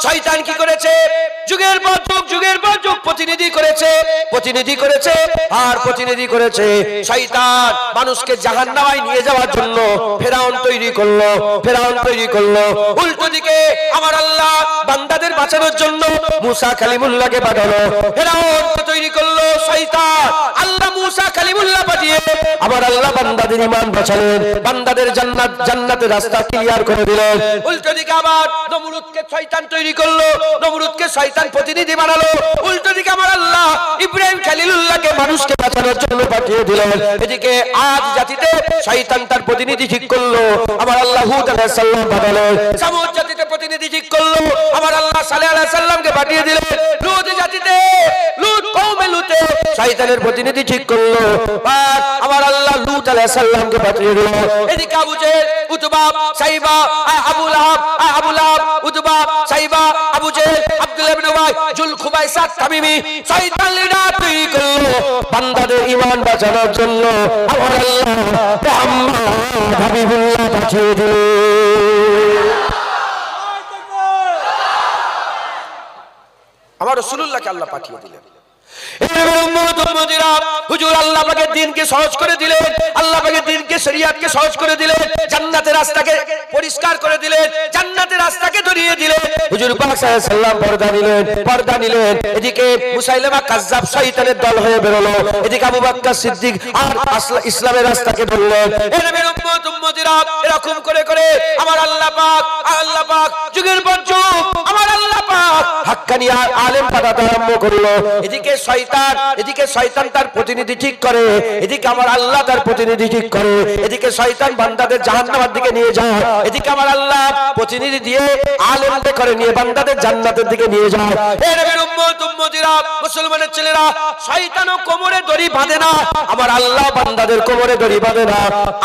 শয়তান কি করেছে? যুগের পর যুগ প্রতিনিধি করেছে আর প্রতিনিধি করেছে। শয়তান মানুষকে জাহান্নামে নিয়ে যাওয়ার জন্য ফেরাউন তৈরি করলো। উল্টো দিকে আমার আল্লাহ বান্দাদের বাঁচানোর জন্য মুসা কালিমুল্লাহকে পাঠালো। ফেরাউন তৈরি করলো শয়তান, আল্লাহ মুসা কালিমুল্লাহ পাঠিয়ে আমার আল্লাহ বান্দাদের ঈমান বাঁচালেন, বান্দাদের জান্নাতের রাস্তা ক্লিয়ার করে দিলেন। উল্টো দিকে আবার নমরুদকে শয়তান তৈরি করলো, নমরুদকে শয়তান প্রতিনিধি বানালো। উল্টো দিকে আমার আল্লাহ ইব্রাহিম খলিলুল্লাহকে মানুষকে বাঁচানোর জন্য পাঠিয়ে দিলেন। এদিকে আজ জাতিতে শয়তান তার প্রতিনিধি ঠিক করলো, আমার আল্লাহ হুদ আলাইহিস সালাম পাঠালেন। সামুদ জাতিতে প্রতিনিধি ঠিক করলো, আমার আল্লাহ সালেহ আলাইহিস সালামকে পাঠিয়ে দিলেন। লূত জাতিতে কওমে লূতে শয়তানের প্রতিনিধি ঠিক করলো, আর আমার আল্লাহ লূত আলাইহিস সালামকে পাঠিয়ে দিলেন। এদিকে আবু জেহেল, উতবা, সাইবা, আবু লাহাব, উতবা, সাইবা, আবু জেহেল, আব্দুল্লাহ ইবনে উবাই, জুল খুবাইসা তামিমি শয়তান লিডার তৈরি করলো বান্দাদের ঈমান বাঁচানোর জন্য। আমার আল্লাহ মুহাম্মদ হাবিবুল্লাহ পাঠিয়ে দিলেন। আমার রাসূলুল্লাহকে আল্লাহ পাঠিয়ে দিলেন। হুজুর আল্লাহ পাকের দ্বীনকে সহজ করে দিলেন, আল্লাহ পাকের দ্বীনকে শরীয়তকে সহজ করে দিলেন, জান্নাতের রাস্তাকে পরিষ্কার করে দিলেন, জান্নাতের রাস্তাকে ধরিয়ে দিলেন। হুজুর পাক সাল্লাল্লাহু আলাইহি ওয়াসাল্লাম পর্দা নিলেন। এদিকে মুসাইলামা কাজ্জাব শয়তানের দল হয়ে বেরোলো, এদিকে আবু বকর সিদ্দিক আর ইসলামের রাস্তাকে ধরলেন। এর নবীর উম্মতিরা এরকম করে করে আমার আল্লাহ পাক যুগের পর যুগ আমার আল্লাহ পাক হাক্কানি আলেম পাঠাতে আরম্ভ করলো। এদিকে শয়তান তার প্রতিনিধি ঠিক করে, এদিকে আমার আল্লাহ তার প্রতিনিধি ঠিক করে। এদিকে শয়তান বান্দাদের জাহান্নামের দিকে নিয়ে যায়, এদিকে আমার আল্লাহ প্রতিনিধি দিয়ে আলেমদের করে নিয়ে বান্দাদের জান্নাতের দিকে নিয়ে যায়। হে নবীর উম্মতিরা, মুসলমানের ছেলেরা, শয়তানও কোমরে দড়ি বাঁধে না, আমার আল্লাহ বান্দাদের কোমরে দড়ি বাঁধে না।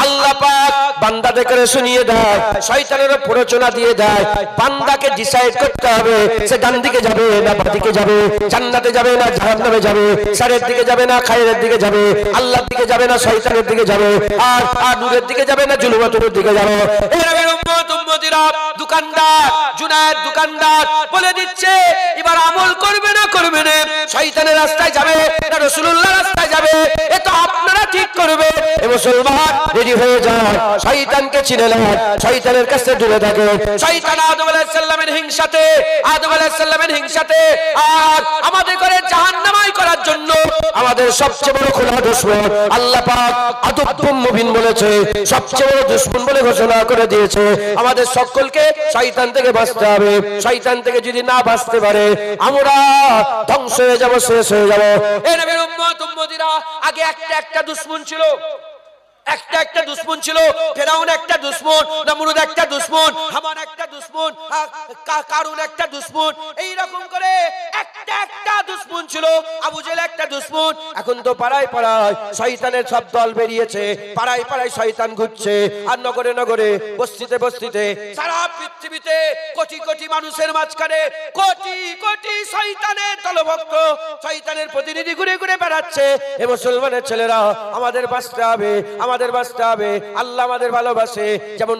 আল্লাহ পাক বান্দাদের করে শুনিয়ে দেয়, শয়তানের প্ররোচনা দিয়ে দেয়। বান্দাকে ডিসাইড করতে হবে সে ডান দিকে যাবে না বাঁ দিকে যাবে, জান্নাতে যাবে না জাহান্নামে যাবে, শারের দিকে যাবে না খায়রের দিকে যাবে, আল্লাহর দিকে যাবে না শয়তানের দিকে যাবে, আর নূরের দিকে যাবে না জুলুমাতের দিকে যাবে। এই নবীর উম্মতিরা, দোকানদার বলে দিচ্ছে এবার আমল করবে না শয়তানের রাস্তায় যাবে না রাসূলুল্লাহর রাস্তায় যাবে, এ তো আপনারা ঠিক করবে। এ মুসলমান রেডি হয়ে যান, শয়তানকে চিনে নেন, শয়তানের কাছে দূরে থাকেন। শয়তান আদম আলাইহিস সালামের হিংসাতে আর আমাদের করে জাহান্নামাই করার জন্য আমাদের সবচেয়ে বড় খোলা দুশমন। আল্লাহ পাক আদুব্বুম মুবিন বলেছে, সবচেয়ে বড় দুশমন বলে ঘোষণা করে দিয়েছে। আমাদের সকলকে শয়তান থেকে বাঁচতে হবে। শয়তান থেকে যদি না বাঁচতে পারে আমরা ধ্বংস হয়ে যাব, শেষ হয়ে যাব। এই নবীর উম্মতিরা, আগে একটা দুশমন ছিল, একটা দুশমন ছিল। ফেরাউন একটা দুশমন, নমরুদ একটা দুশমন, হামান একটা দুশমন, কারুন একটা দুশমন, এই রকম করে একটা দুশমন ছিল। আবু জেহেল একটা দুশমন। এখন তো পাড়ায় শয়তানের সব দল বেরিয়েছে, পাড়ায় শয়তান ঘুরছে, আর নগরে নগরে বস্তিতে সারা পৃথিবীতে কোটি মানুষের মাঝখানে কোটি শয়তানের দলভক্ত, শয়তানের প্রতিনিধি ঘুরে ঘুরে বেড়াচ্ছে। এ মুসলমানের ছেলেরা, আমাদের বাঁচতে হবে, আল্লাহ আমাদের ভালোবাসে। যেমন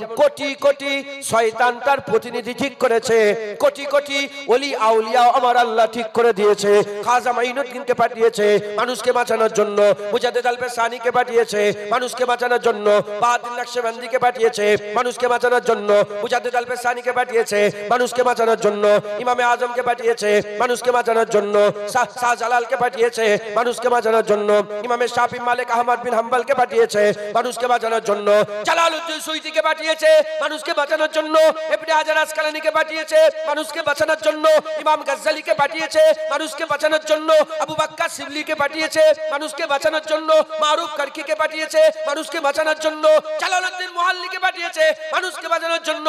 কোটি শয়তান তার প্রতিনিধি ঠিক করেছে, কোটি ওলি আউলিয়া আমার আল্লাহ ঠিক করে দিয়েছে। খাজা মাইনুদ্দিনকে পাঠিয়েছে মানুষকে বাঁচানোর জন্য, মুজাদ্দিদ আল-ফিসানিকে পাঠিয়েছে মানুষকে বাঁচানোর জন্য, বাহাদুর নকশবন্দিকে পাঠিয়েছে মানুষকে বাঁচানোর জন্য, মুজাদ্দিদ আল-ফিসানিকে পাঠিয়েছে মানুষকে বাঁচানোর জন্য, ইমামে আজমকে পাঠিয়েছে মানুষকে বাঁচানোর জন্য, শাহজালালকে পাঠিয়েছে মানুষকে বাঁচানোর জন্য, ইমামে শাফি মালিক আহমদ বিন হাম্বলকে পাঠিয়েছে মানুষকে বাঁচানোর জন্য, জালালউদ্দিন সুয়ুতীকে পাঠিয়েছে মানুষকে বাঁচানোর জন্য, ইবনে হাজার আসকালানিকে পাঠিয়েছে মানুষকে বাঁচানোর জন্য, ইমাম গাজ্জালিকে পাঠিয়েছে মানুষকে বাঁচানোর জন্য, আবু বকর শিবলিকে পাঠিয়েছে মানুষকে বাঁচানোর জন্য, মারুফ কারকিকে পাঠিয়েছে মানুষকে বাঁচানোর জন্য, জালালউদ্দিন মুহাল্লিকে পাঠিয়েছে মানুষকে বাঁচানোর জন্য,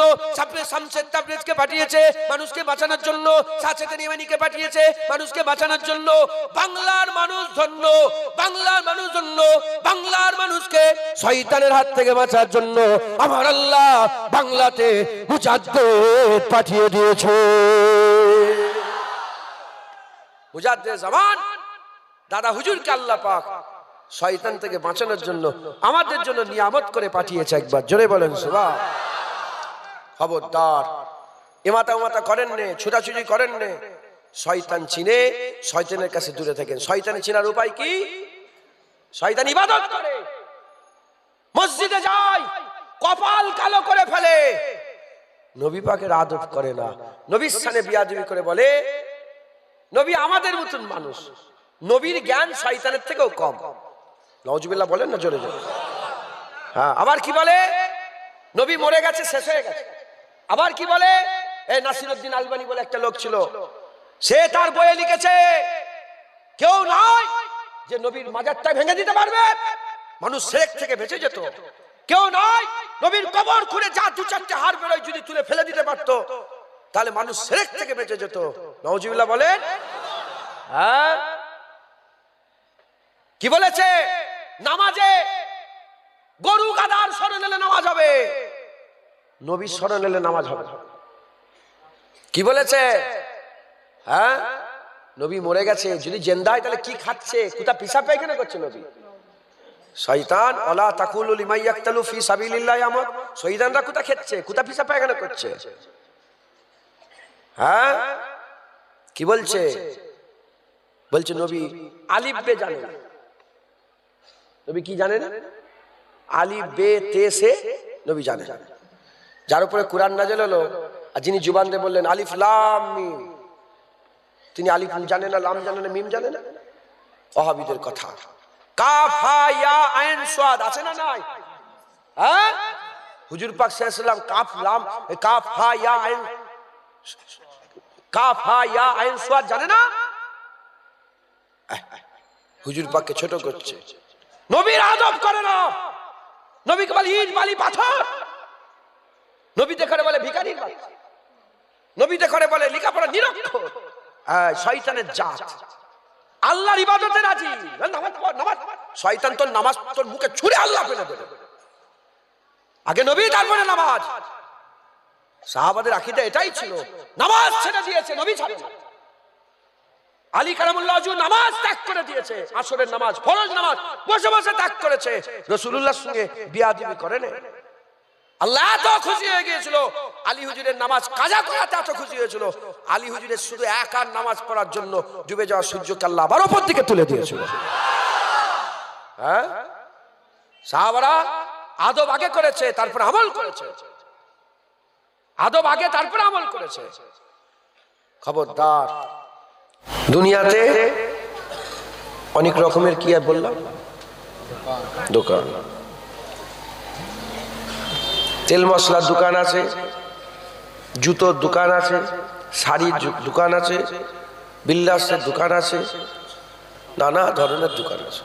শামসুদ তাবরিজকে পাঠিয়েছে মানুষকে বাঁচানোর জন্য, সাচেতন ইমানিকে পাঠিয়েছে মানুষকে বাঁচানোর জন্য। বাংলার মানুষ ধন্য, বাংলার মানুষকে শয়তানের হাত থেকে বাঁচার জন্য আমার আল্লাহ বাংলাতে মুজাদ্দিদ পাঠিয়ে দিয়েছে। মুজাদ্দিদ জামান দাদা হুজুরকে আল্লাহ পাক শয়তান থেকে বাঁচানোর জন্য আমাদের জন্য নিয়ামত করে পাঠিয়েছে। একবার জোরে বলেন সুবহান। খবরদার এমাতা ওমাতা করেন নে, ছুটাছুটি করেন নে, শয়তান চিনে শয়তানের কাছে দূরে থাকেন। শয়তানের চিনার উপায় কি? শয়তান ইবাদত করে, মসজিদে যায়, কপাল কালো করে ফেলে, নবী পাকের আদব করে না, নবীর সামনে বিয়াদবি করে, বলে নবী আমাদের মতন মানুষ, নবীর জ্ঞান শয়তানের থেকেও কম। নাউজুবিল্লাহ বলেন না জোরে জোরে। হ্যাঁ, আবার কি বলে? নবী মরে গেছে, শেষ হয়ে গেছে। আবার কি বলে? এই নাসিরউদ্দিন আলবানী বলে একটা লোক ছিল, সে তার বইয়ে লিখেছে কেউ নয় যে নবীর মাজারটা ভেঙে দিতে পারবে, মানুষ শিরক থেকে বেঁচে যেত। কেউ নয় নবীর কবর খুঁড়ে যা দু চারটে হাড় বেরোয় যদি তুলে ফেলে দিতে পারতো, তাহলে মানুষ শিরক থেকে বেঁচে যেত। নাউজুবিল্লাহ বলেন। হ্যাঁ, কি বলেছে? নামাজে গরু গাধার স্মরণ এলে নামাজ হবে, নবীর স্মরণ এলে নামাজ হবে। কি বলেছে? হ্যাঁ, নবী মরে গেছে, যদি জিন্দা হয় তাহলে কি খাচ্ছে, কোথা পিশাব পায়খানা করছে নবী? শয়তান ওয়ালা তাকুলু লিমান ইয়াকতালু ফি সাবিলিল্লাহ আমত, শয়তানরা কোথা খেচ্ছে, কোথা পিশাব পায়খানা করছে? হ্যাঁ, কি বলছে? বলছে নবী আলিফ বে জানে না। নবী কি জানে না? আলিফ বে তে সে নবী জানে। যার উপরে কুরআন নাযিল হলো, আর যিনি জুবান দিয়ে বললেন আলিফ লাম মিম, তিনি আলিফ জানে না, লাম জানে না, মিম জানে না। ওয়াহাবীদের কথা। কাফ হা ইয়া আইন সাদ আছে না নাই? হ্যাঁ, হুজুর পাক সাল্লাল্লাহু আলাইহি ওয়াসাল্লাম কাফ লাম, কাফ হা ইয়া আইন, কাফ হা ইয়া আইন সাদ জানে না? হুজুর পাককে ছোট করছে। নবীর আদব করে না, নবীকে বলে ইট বালি পাথর, নবী দেখে বলে ভিখারির বাচ্চা, নবী দেখে বলে লেখাপড়া নিরক্ষর। শয়তানের জাত। আল্লাহর ইবাদতে রাজি, নামাজ পড়, নামাজ। শয়তান তোর নামাজ তোর মুখে ছুঁড়ে আল্লাহ ফেলে দেবে। আগে নবী, তারপরে নামাজ। সাহাবাদের আকীদা এটাই ছিল, নামাজ ছেড়ে দিয়েছে, নবী ছাড়ে না। আলী কারামুল্লাহ ওয়াজহু নামাজ ত্যাগ করে দিয়েছে, আসরের নামাজ, ফরজ নামাজ বসে বসে ত্যাগ করেছে, রাসূলুল্লাহর সঙ্গে বিয়াদবি করেন। আল্লাহ এত খুশি হয়ে গিয়েছিল, আলী হুজুরের নামাজ কাজা করাতে এত খুশি হয়েছিল, আলী হুজুরের শুধু একার নামাজ পড়ার জন্য ডুবে যাওয়া সূর্যকে আল্লাহ আবার উপর দিকে তুলে দিয়েছিল। হ্যাঁ, সাহাবারা আদব আগে করেছে, তারপর আমল করেছে। আদব আগে, তারপর আমল করেছে। খবরদার, দুনিয়াতে অনেক রকমের কি আর বললাম দোকান, তেল মশলার দোকান আছে, জুতোর দোকান আছে, শাড়ির দোকান আছে, বিলাসের দোকান আছে, নানা ধরনের দোকান আছে।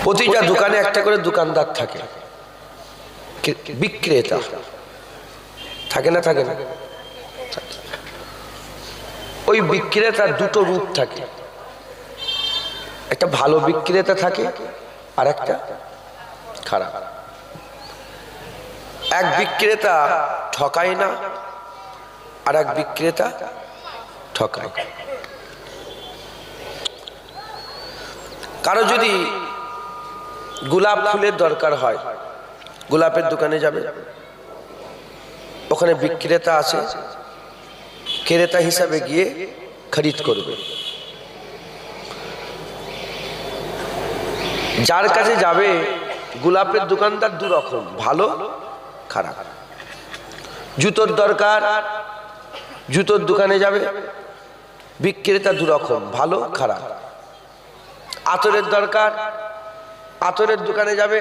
প্রতিটা দোকানে একটা করে দোকানদার থাকে, বিক্রেতা থাকে না? থাকে না? ওই বিক্রেতার দুটো রূপ থাকে, একটা ভালো বিক্রেতা থাকে আর একটা খারাপ। এক বিক্রেতা ঠকায় না, আর এক বিক্রেতা ঠকায়। কারো যদি গোলাপ ফুলের দরকার হয়, গোলাপের দোকানে যাবে, ওখানে বিক্রেতা আছে, ক্রেতা হিসাবে গিয়ে খরিদ করবে। যার কাছে যাবে গোলাপের দোকানদার দু রকম, ভালো খারাপ। জুতোর দরকার, জুতোর দোকানে যাবে, বিক্রেতা দু রকম, ভালো খারাপ। আতরের দরকার, আতরের দোকানে যাবে,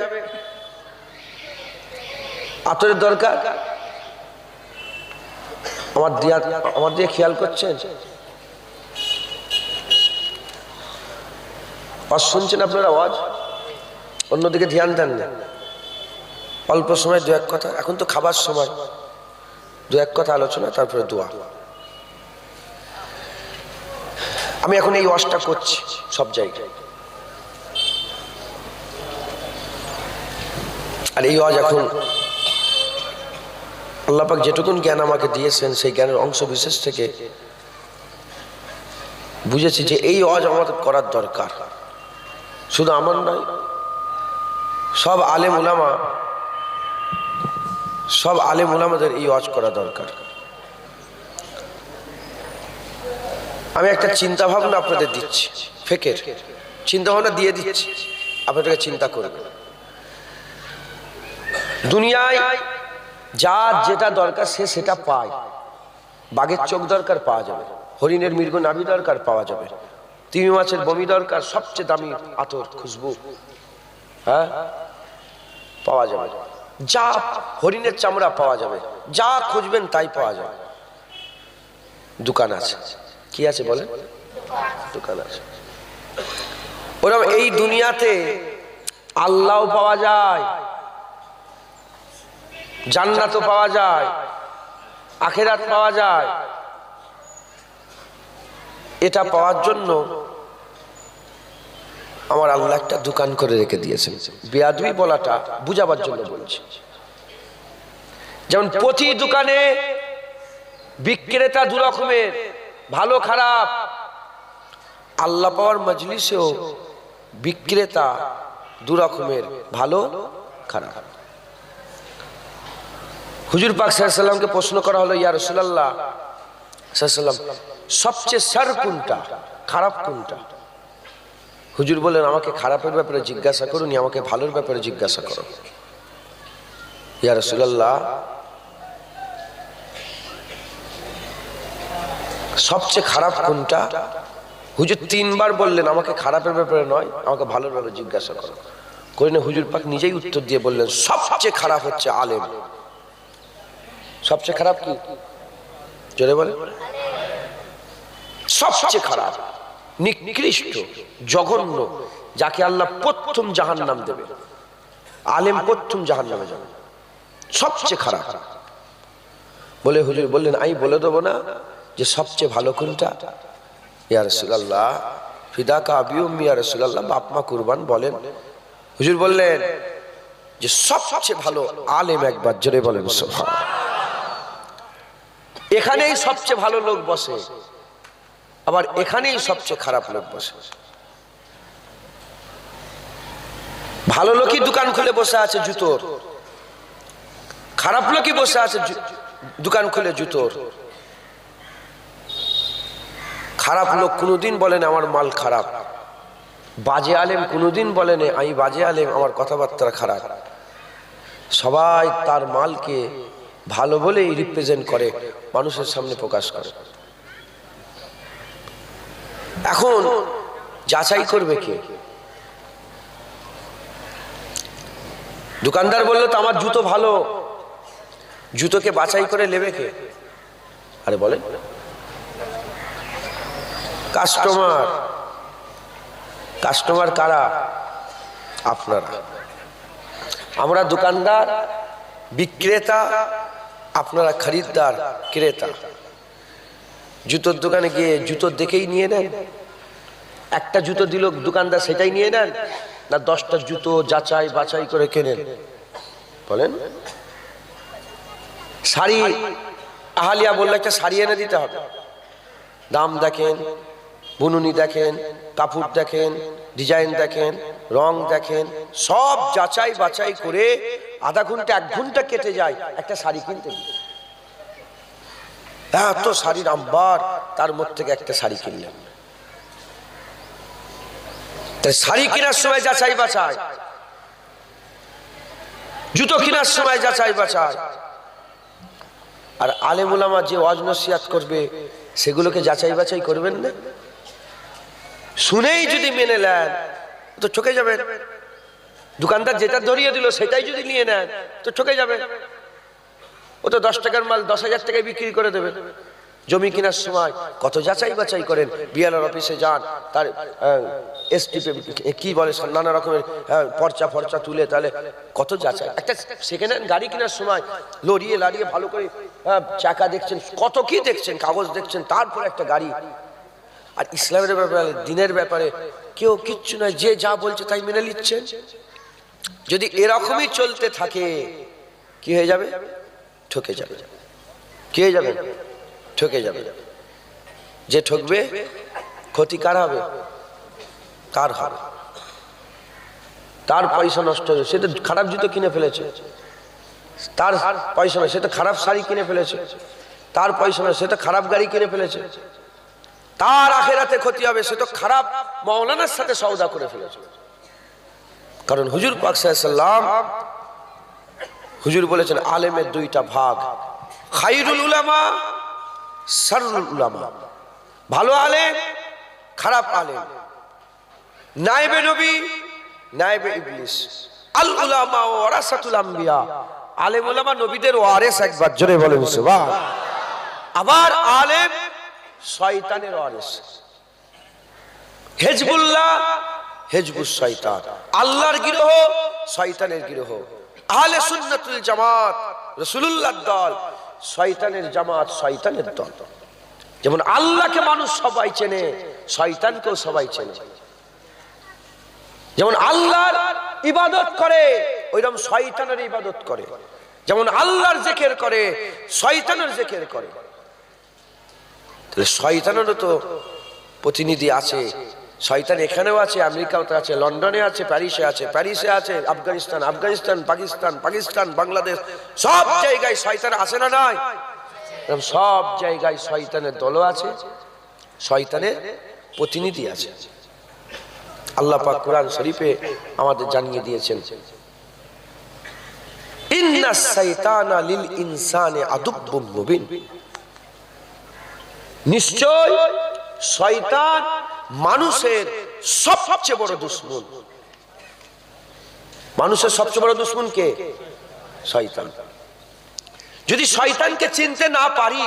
আতরের দরকার। আমার দিয়ে খেয়াল করছেন? শুনছেন আপনার আওয়াজ? অন্যদিকে ধ্যান দেন না। অল্প সময় দু এক কথা, এখন তো খাবার সময়, দু এক কথা আলোচনা, তারপরে দোয়া। আমি এখন এই ওয়াজটা করছি সব জায়গায়, আর এই ওয়াজ এখন আল্লাহ পাক যেটুকুন জ্ঞান আমাকে দিয়েছেন, সেই জ্ঞানের অংশ বিশেষ থেকে বুঝেছি যে এই ওয়াজ আমাদের করার দরকার। শুধু আমার নয়, সব আলেম উলামা সব আলেম ওলামাদের এই ওয়াজ করা দরকার। আমি একটা চিন্তা ভাবনা আপনাদের দিচ্ছি, ফেকের চিন্তা ভাবনা দিয়ে দিচ্ছি, আপনাদেরকে চিন্তা করবেন। দুনিয়ায় যার যেটা দরকার সে সেটা পায়। বাঘের চোখ দরকার, পাওয়া যাবে। হরিণের মৃগ নাভি দরকার, পাওয়া যাবে। তিমি মাছের বমি দরকার, সবচেয়ে দামি আতর খুশবু, হ্যাঁ পাওয়া যাবে। যা হরিণের চামড়া পাওয়া যাবে, যা খুঁজবেন তাই পাওয়া যাবে। দোকান আছে, কি আছে বলেন? দোকান আছে। ওরকম এই দুনিয়াতে আল্লাহও পাওয়া যায়, জান্নাতও পাওয়া যায়, আখিরাত পাওয়া যায়। এটা পাওয়ার জন্য আমার আল্লাহ একটা দোকান করে রেখে দিয়েছেন। বেয়াদবি বলাটা বুঝাবার জন্য বলছি। যেমন প্রতি দোকানে বিক্রেতা দু রকমের, ভালো খারাপ। আল্লাহ পাওয়ার মজলিসেও বিক্রেতা দু রকমের, ভালো খারাপ। হুজুর পাক সাল্লাল্লাহু আলাইহি ওয়াসাল্লামকে প্রশ্ন করা হলো, ইয়া রাসূলুল্লাহ সাল্লাল্লাহু আলাইহি ওয়াসাল্লাম সবচেয়ে শার কোনটা, খারাপ কোনটা? হুজুর বললেন, আমাকে খারাপের ব্যাপারে জিজ্ঞাসা করুন, আমাকে ভালোর ব্যাপারে জিজ্ঞাসা করো। ইয়া রাসূলুল্লাহ সবচেয়ে খারাপ কোনটা? হুজুর তিনবার বললেন, আমাকে খারাপের ব্যাপারে নয়, আমাকে ভালোর ব্যাপারে জিজ্ঞাসা করো। করে না হুজুর পাক নিজেই উত্তর দিয়ে বললেন, সবচেয়ে খারাপ হচ্ছে আলেম। সবচেয়ে খারাপ কি? জোরে বলে। সবচেয়ে খারাপ, নিকৃষ্ট, জঘন্য, যাকে আল্লাহ প্রথম জাহান্নাম দেবে, আলেম প্রথম জাহান্নামে যাবে, সবচেয়ে খারাপ। বলে হুজুর বললেন, আমি বলে দেবো না যে সবচেয়ে ভালো কোনটা? ইয়া রাসূলুল্লাহ ফিদাকা আবি উম্মি, ইয়া রাসূলুল্লাহ বাপ মা কুরবান বলেন। হুজুর বললেন যে সবচেয়ে ভালো আলেম। একবার জোরে বলেন সুবহানাল্লাহ। এখানেই সবচেয়ে ভালো লোক বসে, আবার এখানেই সবচেয়ে খারাপ লোক বসে। ভালো লোকই দোকান খুলে বসে আছে জুতোর, খারাপ লোকই বসে আছে দোকান খুলে জুতোর। খারাপ লোক কোনোদিন বলেন আমার মাল খারাপ, বাজে আলেম কোনোদিন বলেন আমি বাজে আলেম, আমার কথাবার্তা খারাপ। সবাই তার মালকে ভালো বলেই রিপ্রেজেন্ট করে, মানুষের সামনে প্রকাশ করে। এখন যাচাই করবে কে? দোকানদার বললো তো আমার জুতো ভালো, জুতোকে বাছাই করে নেবে কে? আরে বলেন, কাস্টমার। কাস্টমার কারা? আপনারা। আমরা দোকানদার, বিক্রেতা, আপনারা খরিদ্দার, ক্রেতা। জুতোর দোকানে গিয়ে জুতো দেখেই নিয়ে নেন? একটা জুতো দিল দোকানদার, সেটাই নিয়ে নেন, না 10টা জুতো যাচাই বাছাই করে কেনেন? বলেন। শাড়ি আহালিয়া বললে একটা শাড়ি এনে দিতে হবে, দাম দেখেন, বুনুনি দেখেন, কাপড় দেখেন, ডিজাইন দেখেন, রং দেখেন, সব যাচাই বাছাই করে আধা ঘন্টা 1 ঘন্টা কেটে যায় একটা শাড়ি কিনতে। এত শাড়ির আম্বার, তার মধ্যে থেকে একটা শাড়ি কিনলাম। তাই শাড়ি কেনার সময় যাচাই বাছাই, জুতো কেনার সময় যাচাই বাছাই। আর আলেম ওলামা যে ওয়াজ নসিহত করবে সেগুলোকে যাচাই বাছাই করবেন না? শুনেই যদি মেনে নেন তো ঠকে যাবেন। দোকানদার যেটা ধরিয়ে দিল সেটাই যদি নিয়ে নেন তো ঠকে যাবে। ও তো 10 টাকার মাল 10,000 টাকায় বিক্রি করে দেবে। জমি কেনার সময় কত যাচাই বাছাই করেন। বিএলআর অফিসে যান, তার এসটিপি কি বলে নানা রকমের পর্চা তুলে, তাহলে কত যাচাই। একটা সেকেন্ড হ্যান্ড গাড়ি কেনার সময় লড়িয়ে লাড়িয়ে ভালো করে চাকা দেখছেন, কত কি দেখছেন, কাগজ দেখছেন, তারপর একটা গাড়ি। আর ইসলামের ব্যাপারে, দিনের ব্যাপারে কেউ কিচ্ছু নয়, যে যা বলছে তাই মেনে নিচ্ছেন। যদি এরকমই চলতে থাকে কি হয়ে যাবে? ঠকে যাবে। কি হয়ে যাবে? ঠকে যাবে। যে ঠকবে ক্ষতি কার হবে? কার হবে? তার পয়সা নষ্ট হবে। সে তো খারাপ জুতো কিনে ফেলেছে, তার পয়সা নয়, সে তো খারাপ শাড়ি কিনে ফেলেছে। তার পয়সা নয়, সে তো খারাপ গাড়ি কিনে ফেলেছে। তার আখিরাতে ক্ষতি হবে, সে তো খারাপ মাওলানার সাথে সওদা করে ফেলেছে। কারণ হুজুর পাক সাল্লাল্লাহু আলাইহি ওয়াসাল্লাম হুজুর বলেছেন আলেমের দুইটা ভাগ, খায়রুল উলামা, শাররুল উলামা। ভালো আলেম, খারাপ আলেম, নায়েবে নবী, নায়েবে ইবলিস। আল উলামা ওয়ারাসাতুল আম্বিয়া, আলেম উলামা নবীদের ওয়ারিস। একবার জোরে বলেন সুবহান। আবার আলেম শয়তানের ওয়ারিস। হিজবুল্লাহ, হিজবুস শয়তান, আল্লাহর গিরহ, শয়তানের গিরহ। আহলে সুন্নাতুল জামাত, রাসূলুল্লাহর দল, শয়তানের জামাত, শয়তানের দল। যেমন আল্লাহকে মানুষ সবাই চেনে, শয়তানকেও সবাই চেনে। যেমন আল্লাহর ইবাদত করে, ওইরকম শয়তানের ইবাদত করে। যেমন আল্লাহর জিকির করে, শয়তানের জিকির করে। তাহলে শয়তানেরও তো প্রতিনিধি আছে। শয়তান এখানেও আছে, আমেরিকাতে আছে, লন্ডনে আছে, প্যারিসে আছে, প্যারিসে আছে, আফগানিস্তান, আফগানিস্তান, পাকিস্তান, পাকিস্তান, বাংলাদেশ, সব জায়গায় শয়তান আছে না নাই? সব জায়গায় শয়তানের দলও আছে, শয়তানের প্রতিনিধি আছে। আল্লাহ পাক কোরআন শরীফে আমাদের জানিয়ে দিয়েছেন, ইন্নাস শাইতানা লিল ইনসানি আদুব্বুম মুবিন। নিশ্চয় শয়তান মানুষের সবচেয়ে বড় দুশমন। মানুষের সবচেয়ে বড় দুশমন কে? শয়তান। যদি শয়তানকে চিনতে না পারি,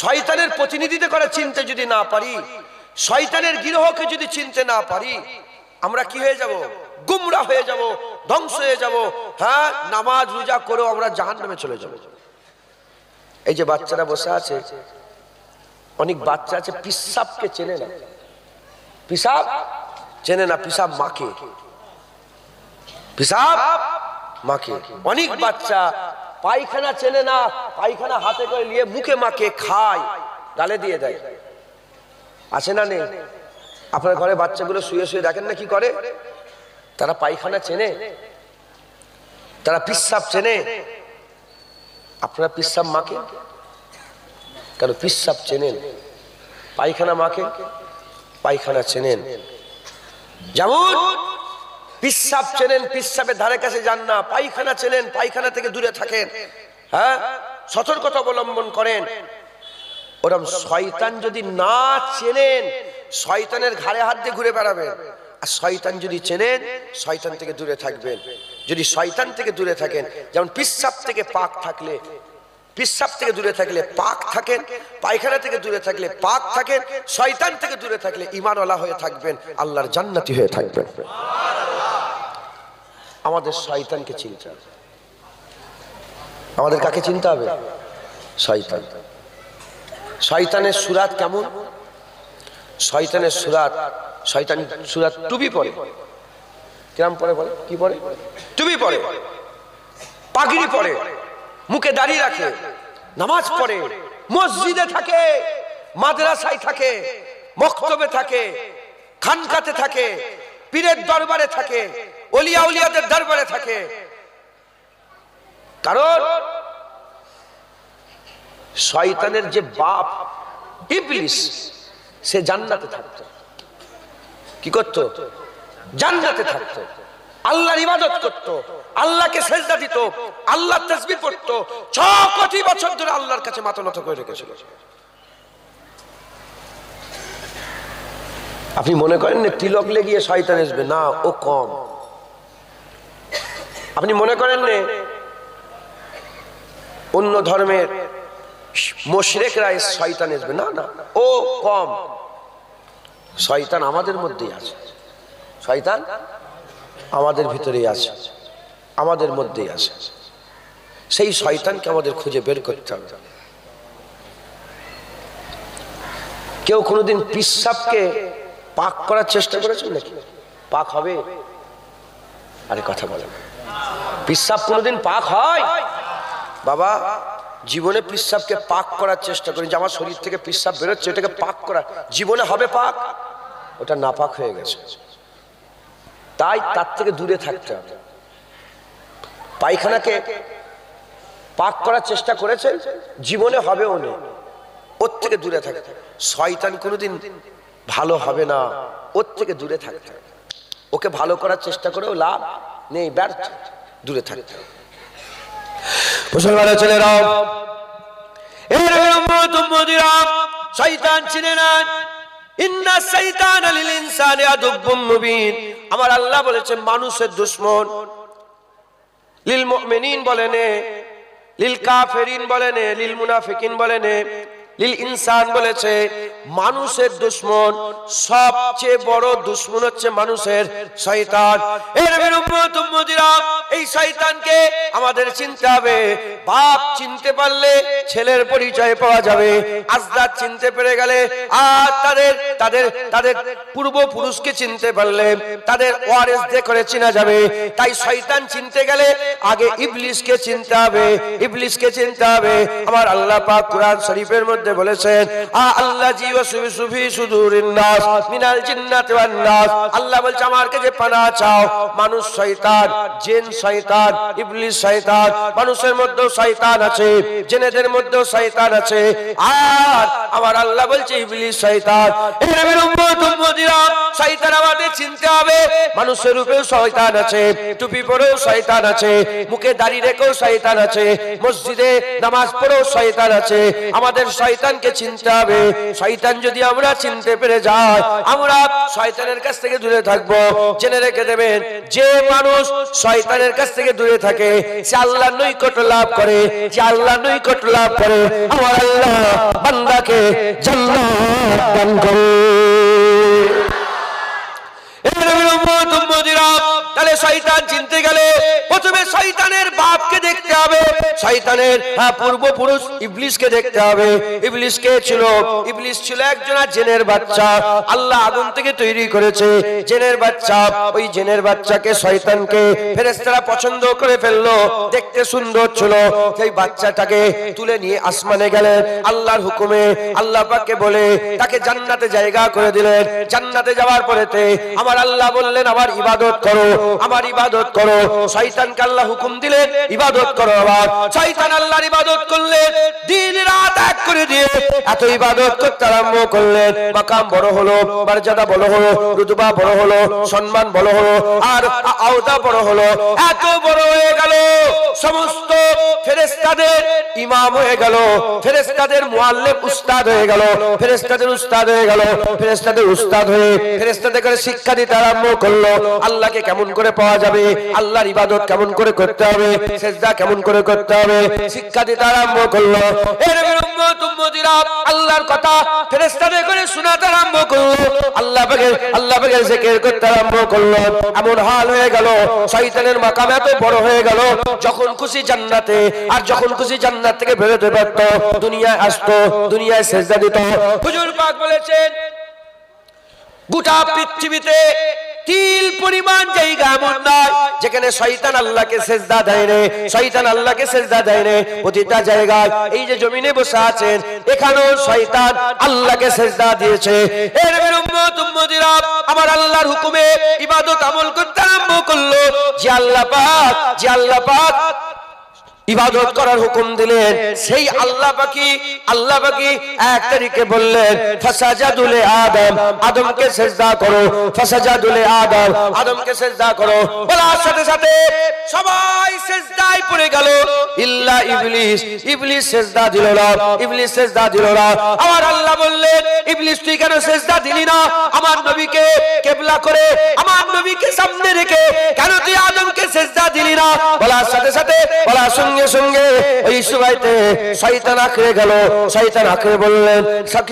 শয়তানের প্রতিনিধিত্ব করে চিনতে যদি না পারি, শয়তানের গিরহকে যদি চিনতে না পারি, আমরা কি হয়ে যাব? গুমরা হয়ে যাব, ধ্বংস হয়ে যাব। হ্যাঁ, নামাজ রোজা করেও আমরা জাহান্নামে চলে যাব। এই যে বাচ্চারা বসে আছে, অনেক বাচ্চা আছে পিসাবকে চেনে না, পিসাব চেনে না, পিসাব মাকে, পিসাব মাকে। অনেক বাচ্চা পায়খানা চেনে না, পায়খানা হাতে করে নিয়ে মুখে মাকে, খায়, গালে দিয়ে দেয়। আছে না নেই? আপনার ঘরে বাচ্চাগুলো শুয়ে শুয়ে দেখেন না কি করে? তারা পায়খানা চেনে, তারা পিসাব চেনে। আপনারা পিসাব মাকে কেন? পিসাব চেনেন, পায়খানা মাকে, পায়খানা চেনেন। যেমন পিসাব চেনেন, পিসাবের ধারে কাছে যান না। পায়খানা চেনেন, পায়খানা থেকে দূরে থাকেন। হ্যাঁ, সতর্কতা অবলম্বন করেন। ওরকম শয়তান যদি না চেনেন, শয়তানের ঘাড়ে হাত দিয়ে ঘুরে বেড়াবেন। আর শয়তান যদি চেনেন, শয়তান থেকে দূরে থাকবেন। যদি শয়তান থেকে দূরে থাকেন, যেমন পিসাব থেকে পাক থাকলে, পিসাব থেকে দূরে থাকলে পাক থাকেন, পায়খানা থেকে দূরে থাকলে পাক থাকেন, শয়তান থেকে দূরে থাকলে ঈমানওয়ালা হয়ে থাকবেন, আল্লাহর জান্নাতি হয়ে থাকবেন। আমাদের শয়তানকে চিনতে হবে। আমাদের কাকে চিনতে হবে? শয়তান। শয়তানের সুরাত কেমন? শয়তানের সুরাত, শয়তান সুরাত টুপি পরে। কিরম পরে? বলে কি পরে? টুপি পরে, পাগড়ি পরে, মুখে দাড়ি রাখে, নামাজ পড়ে, মসজিদে থাকে, মাদ্রাসায় থাকে, মক্তবে থাকে, খানকাতে থাকে, পীরের দরবারে থাকে, ওলিয়া উলিয়াদের দরবারে থাকে। কারণ শয়তানের যে বাপ ইবলিস, সে জান্নাতে থাকতো। কি করতো? জান্নাতে থাকতো, আল্লাহর ইবাদত করতো, আল্লাহকে সেজদা দিত, আল্লাহর তাসবিহ পড়তো, 6 কোটি বছর ধরে আল্লাহর কাছে মাথা নত করে রেখেছিল। আপনি মনে করেন না তিলক লেগিয়ে শয়তান আসবে? না, ও কম। আপনি মনে করেন না অন্য ধর্মের মুশরিকরা শয়তান আসবে? না না, ও কম। শয়তান আমাদের মধ্যেই আছে, শয়তান আমাদের ভিতরেই আছে, আমাদের মধ্যেই আছে। সেই শয়তানকে আমাদের খুঁজে বের করতে হবে। কেউ কোনোদিন পিসাবকে পাক করার চেষ্টা করেছেন নাকি? পাক হবে? আরে কথা বলেন, পিসাব কোনোদিন পাক হয়? বাবা, জীবনে পিসাবকে পাক করার চেষ্টা করি, যে আমার শরীর থেকে পিসাব বেরোচ্ছে, এটাকে পাক করা, জীবনে হবে পাক? ওটা নাপাক হয়ে গেছে। তাই তার থেকে দূরে থাকতে হবে। পায়খানাকে পাক করার চেষ্টা করেছেন, জীবনে হবেও না, ওর থেকে দূরে থাকে। শয়তান কোনোদিন ভালো হবে না, ওর থেকে দূরে থাকতে। ওকে ভালো করার চেষ্টা করেও লাভ নেই, ব্যর্থ, দূরে থাকতে। মুসলমানের ছেলেরা, শয়তান চিনে নেন, ইন্না শাইতানা লিল ইনসানি আদুব্বুম মুবিন। আমার আল্লাহ বলেছেন মানুষের দুশমন। লিল মুমিনিন বলেন, লিল কাফিরিন বলেন, লিল মুনাফিকিন বলেন, লিল ইনসান বলেছে। মানুষের দুশমন, সবচেয়ে বড় দুশমন হচ্ছে মানুষের শয়তান। এর উম্মত উম্মতিরা, এই শয়তানকে আমাদের চিনতে হবে। বাপ চিনতে পারলে ছেলের পরিচয় পাওয়া যাবে। আজদাদ চিনতে পেরে গেলে, আর তাদের তাদের তাদের পূর্বপুরুষকে চিনতে পারলে তাদের ওয়ারিস করে চেনা যাবে। তাই শয়তান চিনতে গেলে আগে ইবলিসকে চিনতে হবে, ইবলিসকে চিনতে হবে। আমার আল্লাহ পাক কুরআন শরীফের মধ্যে বলেছেন, আল্লাযী ওয়াসওয়াসু ফি সুদুরিন নাস মিনাল জিন্নাতি ওয়ান নাস। আল্লাহ বলছে আমার কাছে পানাহ চাও। মানুষ শয়তান, জিন শয়তান, ইবলিস শয়তান। মানুষের মধ্যেও শয়তান আছে, জিনেদের মধ্যেও শয়তান আছে, আর আমার আল্লাহ বলছে ইবলিস শয়তান। এর উম্মত উম্মতিরা, শয়তান আমাদের চিনতে হবে। মানুষের রূপেও শয়তান আছে, টুপি পরেও শয়তান আছে, মুখে দাড়ি রেখেও শয়তান আছে, মসজিদে নামাজ পড়েও শয়তান আছে। আমাদের শয়তানকে চিনতে হবে। শয়তান যদি আমরা চিনতে পেরে যাই, আমরা শয়তানের কাছ থেকে দূরে থাকবো। জেনে রেখে দেবেন, যে মানুষ শয়তানের কাছ থেকে দূরে থাকে সে আল্লাহর নৈকট্য লাভ করে, যে আল্লাহর নৈকট্য লাভ করে আমার আল্লাহ বান্দাকে জান্নাত দান করে। তাহলে শয়তান চিনতে গেলে প্রথমে শয়তানের বাপকে দেখতে হবে, শয়তানের পূর্বপুরুষ ইবলিসকে দেখতে হবে। ইবলিস কে ছিল? ইবলিস ছিল একজন জিনের বাচ্চা। আল্লাহ আগুন থেকে তৈরি করেছে জিনের বাচ্চা। ওই জিনের বাচ্চাকে শয়তানকে ফেরেশতারা পছন্দ করে ফেললো, দেখতে সুন্দর ছিল। সেই বাচ্চাটাকে তুলে নিয়ে আসমানে গেলেন আল্লাহর হুকুমে। আল্লাহ পাককে বলে তাকে জান্নাতে জায়গা করে দিলেন। জান্নাতে যাওয়ার পরেতে আমার আল্লাহ বললেন আমার ইবাদত করো, আমার ইবাদত করো। শয়তানকে আল্লাহ হুকুম দিলেন ইবাদত করো। আবার শয়তান আল্লাহর ইবাদত করলেন, দিন রাত এক করে দিয়ে এত ইবাদত করতে আরম্ভ করলেন। মাকাম বড় হলো, মর্যাদা বড় হলো, রুতবা বড় হলো, সম্মান বড় হলো, আর আওতা বড় হলো। এত বড় হয়ে গেল, সমস্ত ফেরেশতাদের ইমাম হয়ে গেল, ফেরেশতাদের মুআল্লিম উস্তাদ হয়ে গেল, ফেরেশতাদের উস্তাদ হয়ে গেল। ফেরেশতাদের উস্তাদ হয়ে ফেরেশতাদের করে শিক্ষা দিতে আরম্ভ করলো। আল্লাহকে কেমন করে পাওয়া যাবে, আল্লাহর ইবাদত কেমন করে করতে হবে, সিজদা কেমন করে করতে হবে, শিক্ষা দিতে আরম্ভ করলো। এর উম্মত উম্মতিরা আল্লাহর কথা ফেরেশতাদের করে শোনাতে আরম্ভ করলো। আল্লাহ পাকের জিকির করতে আরম্ভ করলো। এমন হাল হয়ে গেল, শয়তানের মাকাম এত বড় হয়ে গেল, যখন খুশি জান্নাতে আর যখন খুশি জান্নাত থেকে বেরোতে পারতো, দুনিয়ায় আসতো, দুনিয়ায় সিজদা দিত। হুজুর পাক বলেছেন গোটা পৃথিবীতে তিল পরিমাণ জায়গা এমন নয় যেখানে শয়তান আল্লাহকে সিজদা দেয় না, শয়তান আল্লাহকে সিজদা দেয় না। প্রতিটা জায়গায় এই যে জমিনে বসে আছেন এখানেও শয়তান আল্লাহকে সিজদা দিয়েছে। এর উম্মত উম্মতিরা আমার আল্লাহর হুকুমে ইবাদত আমল করতে আরম্ভ করলো। যে আল্লাহ পাক ইবাদত করার হুকুম দিলেন, সেই আল্লাহ পাকি এক তারিখে বললেন ফাসাজাদুলে আদম, আদমকে সিজদা করো। ফাসাজাদুলে আদম, আদমকে সিজদা করো। বলার সাথে সাথে সবাই সিজদায় পড়ে গেল ইল্লা ইবলিস। ইবলিস সিজদা দিল না, ইবলিস সিজদা দিল না। আমার আল্লাহ বললেন ইবলিস তুই কেন সিজদা দিলি না? আমার নবীকে কিবলা করে, আমার নবীকে সামনে রেখে কেন তুই আদমকে সিজদা দিলি না? বলার সাথে সাথে বলার সঙ্গে সঙ্গে ওই সময়তে শয়তান আঁকড়ে গেল। শয়তান আঁকড়ে বললেন,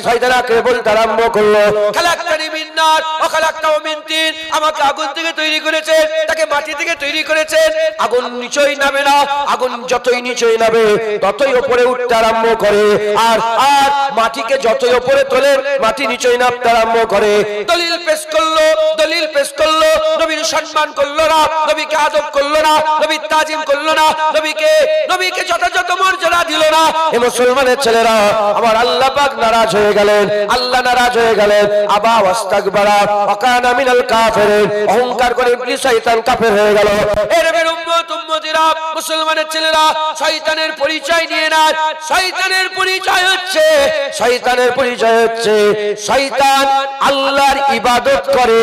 শয়তান আঁকড়ে বলতে আরম্ভ করলো খালাকতানি মিন নার ওয়া খালাকতাহু মিন তিন। আমাকে আগুন থেকে তৈরি করেছেন, তাকে মাটি থেকে তৈরি করেছেন। আগুন নিচেই নামে না, আগুন যতই নিচেই নামে ততই উপরে উঠতে আরম্ভ করে, আর আর মাটিকে যতই উপরে তোলে মাটি নিচেই নামতে আরম্ভ করে। দলিল পেশ করলো, দলিল পেশ করলো, নবীর সম্মান করলো না, নবীকে আদব করলো না, নবীর তাজিম করলো না, নবীকে নবীকে যথাযথ মর্যাদা দিল না, এ মুসলমানের ছেলেরা আমার আল্লাহ পাক নারাজ হয়ে গেলেন, আল্লাহ নারাজ হয়ে গেলেন। আবা ওয়াস্তাকবারা ওয়া কানা মিনাল কাফিরিন, অহংকার করে ইবলিস শয়তান কাফের হয়ে গেল। এর নবীর উম্মত উম্মতিরা মুসলমানের ছেলেরা শয়তানের পরিচয় নিয়ে না, শয়তানের পরিচয় হচ্ছে শয়তান আল্লাহর ইবাদত করে,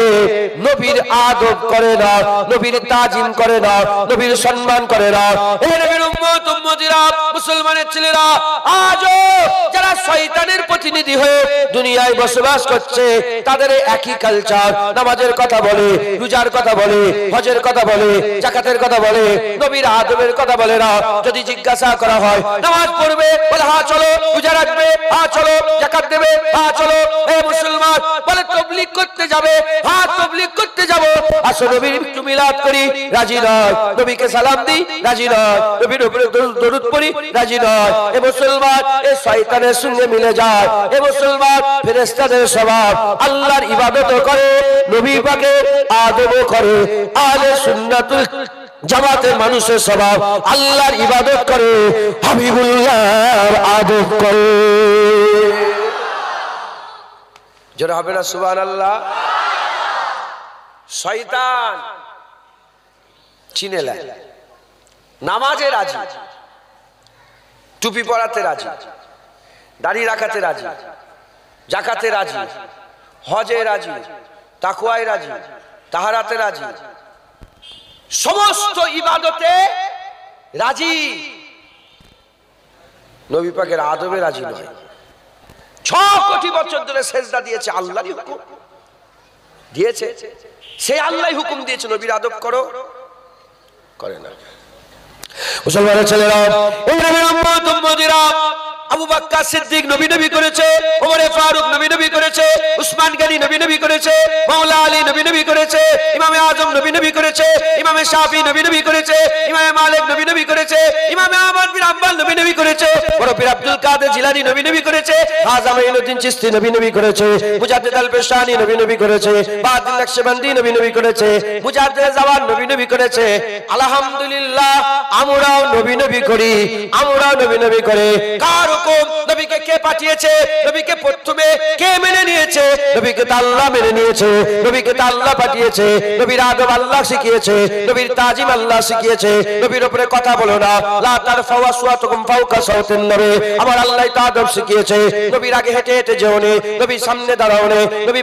নবীর আদব করে না, নবীর তাজিম করে না, নবীর সম্মান করে না। হে নবীর উম্মত উম্মতিরা মুসলমানের ছেলেরা আজও যারা শয়তানের প্রতিনিধি হয়ে দুনিয়ায় বসবাস করছে, তাদের একই কালচার, নামাজের কথা বলে, রোজার কথা বলে, হজের কথা বলে, যাকাতের কথা বলে, নবীর আদবের কথা বলে না। যদি জিজ্ঞাসা করা হয় নামাজ পড়বে, বলে হ্যাঁ চলো, রোজা রাখবে, হ্যাঁ চলো, যাকাত দেবে, হ্যাঁ চলো। হে মুসলমান, বলে তাবলীগ করতে যাবে, হ্যাঁ তাবলীগ করতে যাব। আসো নবীর একটু মিলাদ করি, রাজি নয়। নবীকে সালাম দিই, রাজি নয়। নবীর উপরে দরুদ পড়ি, রাজি নয়। এ মুসলমান এ শয়তানের সঙ্গে মিলে যায়। এ মুসলমান ফেরেশতাদের স্বভাব, আল্লাহর ইবাদত করে, নবী পাকের আদব করে। আহলে সুন্নাতুল জামাতের মানুষের স্বভাব আল্লাহর ইবাদত করে, হাবিবুল্লাহর আদব করে। জোরে হবে না সুবহানাল্লাহ? শয়তান চিনে নেয়, নামাজে রাজি, টুপি পরাতে রাজি, দাড়ি রাখাতে রাজি, যাকাতে রাজি, হজে রাজি, তাকওয়ায় রাজি, তাহারাতে রাজি, সমস্ত ইবাদতে রাজি, নবী পাকের আদবে রাজি নয়। 6 কোটি বছর ধরে সেজদা দিয়েছে, আল্লাহরই হুকুম দিয়েছে, সেই আল্লাহই হুকুম দিয়েছে নবীর আদব করো, করে না। মুসলমানের ছেলেরা, এই নবীর উম্মত উম্মতিরা আবু বকর সিদ্দিক নবী নবী করেছে, ওমর ফারুক নবী নবী করেছে, উসমান গনি নবী নবী করেছে, মাওলা আলী নবী নবী করেছে, ইমামে আজম নবী নবী করেছে, ইমামে শাফি নবী নবী করেছে, ইমামে মালিক নবী নবী করেছে, ইমামে আহমদ বিন হাম্বল নবী নবী করেছে, বড় পীর আব্দুল কাদের জিলানী নবী নবী করেছে, খাজা মাইনুদ্দিন চিশতি নবী নবী করেছে, মুজাদ্দিদ আল পেশানি নবী নবী করেছে, বাহাদুর নকশবন্দি নবী নবী করেছে, মুজাদ্দিদ জামান নবী নবী করেছে। আলহামদুলিল্লাহ আমরাও নবী নবী করি, আমরাও নবী নবী করে। কার হুকুম? নবীকে কে পাঠিয়েছে? নবীকে প্রথমে কে মেনে নিয়েছে? নবীকে তো আল্লাহ মেনে নিয়েছে, নবীকে তো আল্লাহ পাঠিয়েছে, নবীর আদব আল্লাহ শিখিয়েছে, নবীর তাজিম আল্লাহ শিখিয়েছে। নবীর উপরে কথা বলো না, লা তারফাউ আসওয়াতাকুম ফাওকা সাওতিন নবী, আমার আল্লাহ তো আদব শিখিয়েছে। নবীর আগে হেঁটে হেঁটে যেও নে, নবীর সামনে দাঁড়াও নে, নবী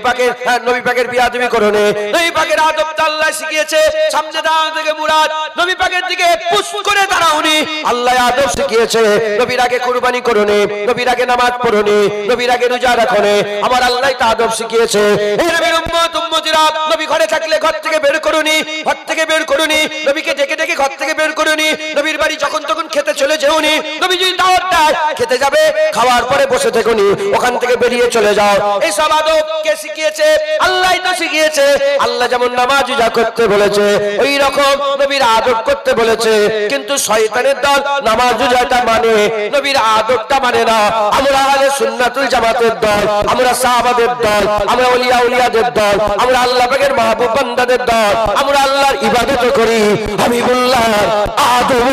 পাকের বিয়াদবি করো নে। নবী পাকের আদব তো আল্লাহ শিখিয়েছে, সামনে দাঁড়ানো থেকে মুরাদ নবী পাকের দিকে পুশ করে দাঁড়াওনি, আল্লাহ আদব শিখিয়েছে। নবীর আগে কুরবানি করো নে, নবীর আগে নামাজ পড়ো নে, নবীর আগে রোজা রাখো নে, আমার আল্লাহ তো আদব শিখিয়েছে। হে নবীর উম্মত উম্মতিরা, নবী ঘরে থাকলে ঘর থেকে বের করুনি, ঘর থেকে বের করুনি, নবীকে ডেকে ডেকে ঘর থেকে বের করুনি, নবীর বাড়ি যখন তখন খেতে চলে যেওনি, নবী যদি দাওয়াত দেয় খেতে যাবে, খাওয়ার পরে বসে থেকোনি, ওখান থেকে বেরিয়ে চলে যাও। এই সব আদব কে শিখিয়েছে? আল্লাহই তো শিখিয়েছে। আল্লাহ যেমন নামাজ রোজা করতে বলেছে, ওই রকম নবীর আদব করতে বলেছে। কিন্তু শয়তানের দল নামাজ রোজাটা মানে, নবীর আদবটা মানে না। আমরা আহলে সুন্নাতুল জামাতের দল, আমরা সাহাবাদের দল, আমরা ওলিয়া উলিয়াদের দল, আমরা আল্লাহ পাকের মাহবুব বান্দাদের দল, আমরা আল্লাহর ইবাদত করি, হাবিবুল্লাহর আদব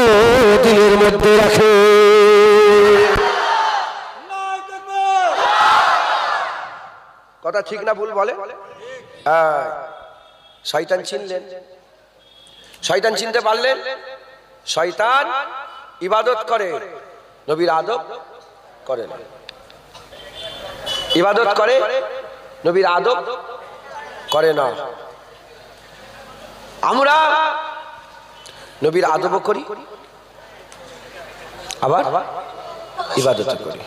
দিলের মধ্যে রাখে। কথা ঠিক না ভুল বলে? শয়তান চিনলেন, শয়তান চিনতে পারলেন। শয়তান ইবাদত করে, নবীর আদব করে না। ইবাদত করে, নবীর আদব করে না। আমরা নবীর আদব করি, আবার ইবাদত করি।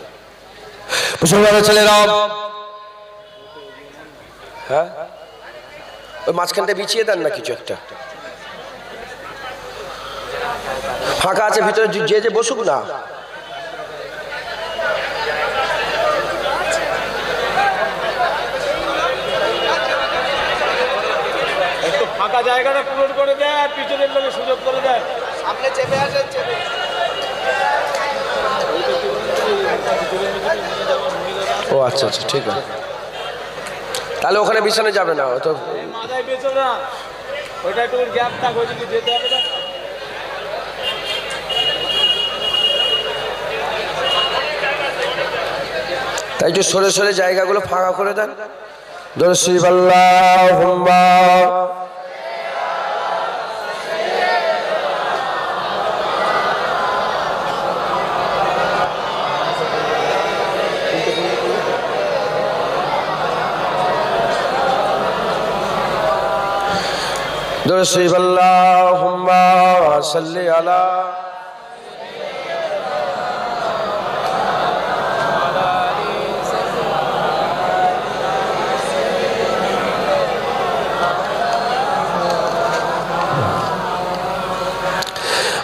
মুসলমানের ছেলেরা, হ্যাঁ ওই মাঝখানটা বিছিয়ে দেন না, কিছু একটা ফাঁকা আছে ভিতরে, যে যে বসুক না। একটু ফাঁকা জায়গাটা পূরণ করে দেয় আর পিছনের লোকের সুযোগ করে দেয়। সামনে চেপে আসেন, চেপে। ও আচ্ছা আচ্ছা, ঠিক আছে। তাহলে ওখানে বিছানে যাবে না, তো মাথায় পেছো না, ওইটা একটু গ্যাপ থাক, ওই দিকে যেতে হবে না। তাই একটু সরে সরে জায়গাগুলো ফাঁকা করে দেন। দরুদ শরীফ আল্লাহুম্মা দরুদ শরীফ আল্লাহুম্মা সাল্লি আলা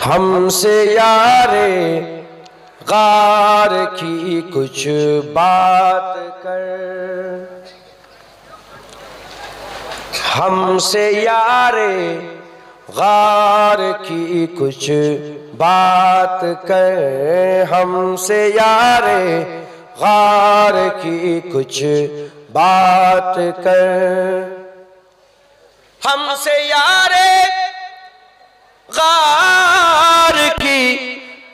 हमसे यारे गार की कुछ बात कर, हमसे यारे गार की कुछ बात कर, हमसे यारे गार की कुछ बात कर, हमसे यारे गार की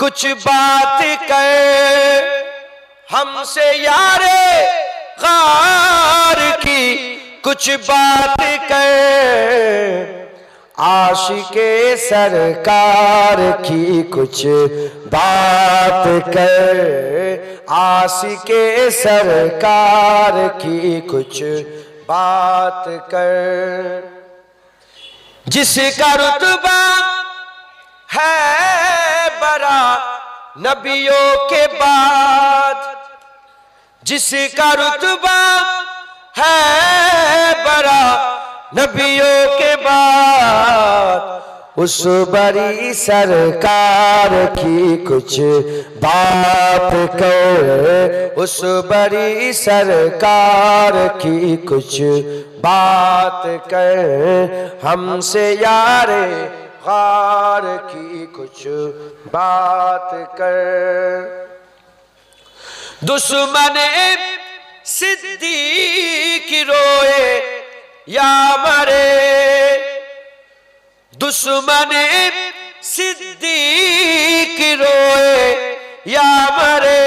कुछ बात कर, हमसे यारे गार की कुछ बात कर, आशिके सरकार की कुछ बात कर, आशिके सरकार की कुछ बात कर, जिसका रुतबा है बड़ा नबियों के बाद, जिसका रुतबा है बड़ा नबियों के बाद, उस बड़ी सरकार की कुछ बात कर, उस बड़ी सरकार की कुछ बात कर, हमसे यारे गार की कुछ बात कर, दुश्मने सिद्दीक रोए या मरे, दुश्मने सिद्दीक रोए या मरे,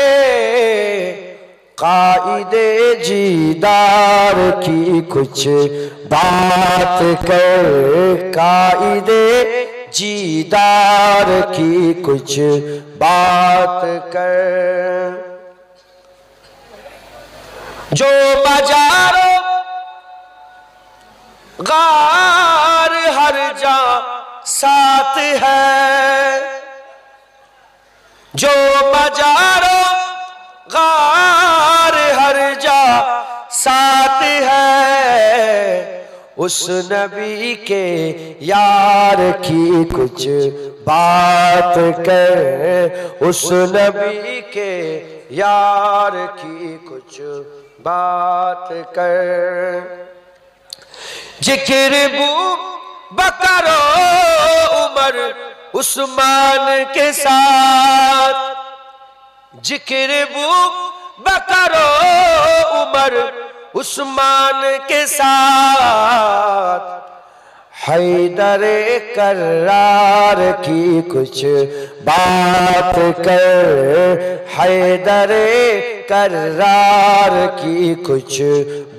कायदे जीदार की कुछ बात कर, कायदे जीदार की कुछ बात कर, जो बाजारों गार हर जा साथ है, जो बाजारों गार हर जा साथ है, उस नबी के यार की कुछ बात कर, उस नबी के यार की कुछ बात कर, जिक्र बू बकर उमर उस्मान के साथ, जिक्र बू बकर उमर उस्मान के साथ, हैदरे करार की कुछ बात कर, हैदरे करार की कुछ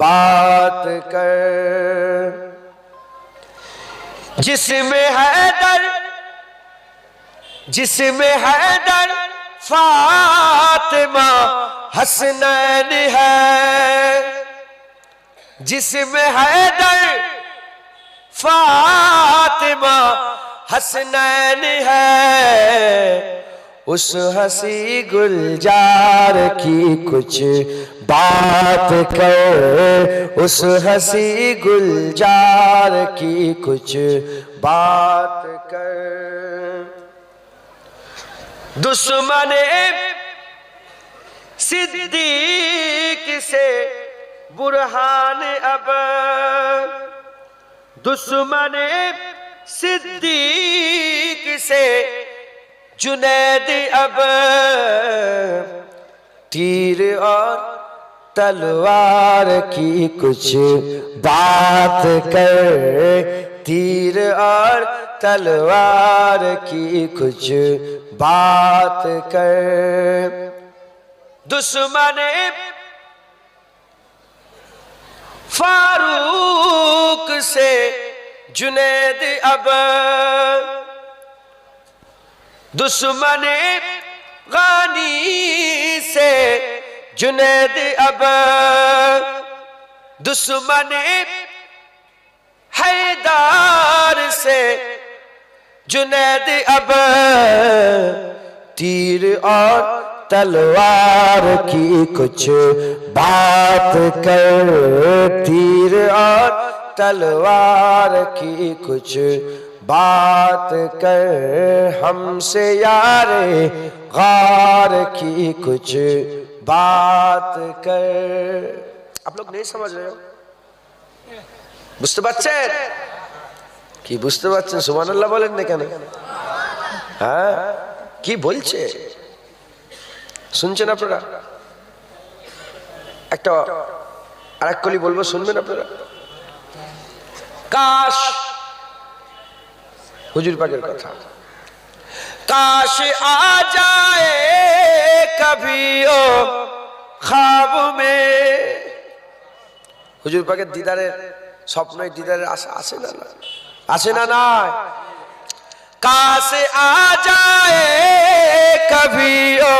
बात कर, जिसमें हैदर, जिसमें हैदर फातिमा हसनैन है, जिसमें हैदर फातिमा हसनैन है, उस हसी गुलजार की कुछ बात कर, उस हसी गुलजार की कुछ बात कर, दुश्मने सिद्दीक से बुरहान अब, दुश्मने सिद्दीक से जुनैद अब, तीर और तलवार की कुछ बात कर, तीर और तलवार की कुछ बात कर, दुश्मने फारूक से जुनैद अब दुश्मन गानी से जुनैद अब दुश्मन हैदार से जुनैद अब तीर और तलवार की कुछ बात कर, तीर और तलवार की कुछ बात कर, हमसे यारे गार की कुछ बात कर। आप लोग नहीं समझ रहे हो? বুঝতে পারছেন কি? বুঝতে পারছেন? সুবহানাল্লাহ বলেন না কেন? হ্যাঁ, কি বলছে শুনছেন আপনারা? একটা আরেক কলি বলবো, শুনবেন আপনারা? কাশ, হুজুর পাকের কথা, কাশ আ যায় কভি ও খ্বাব মে। হুজুর পাকের দিদারের স্বপ্ন, দিদারের আশা আসে না? আসে না? না, কাশ আ যায় কভি ও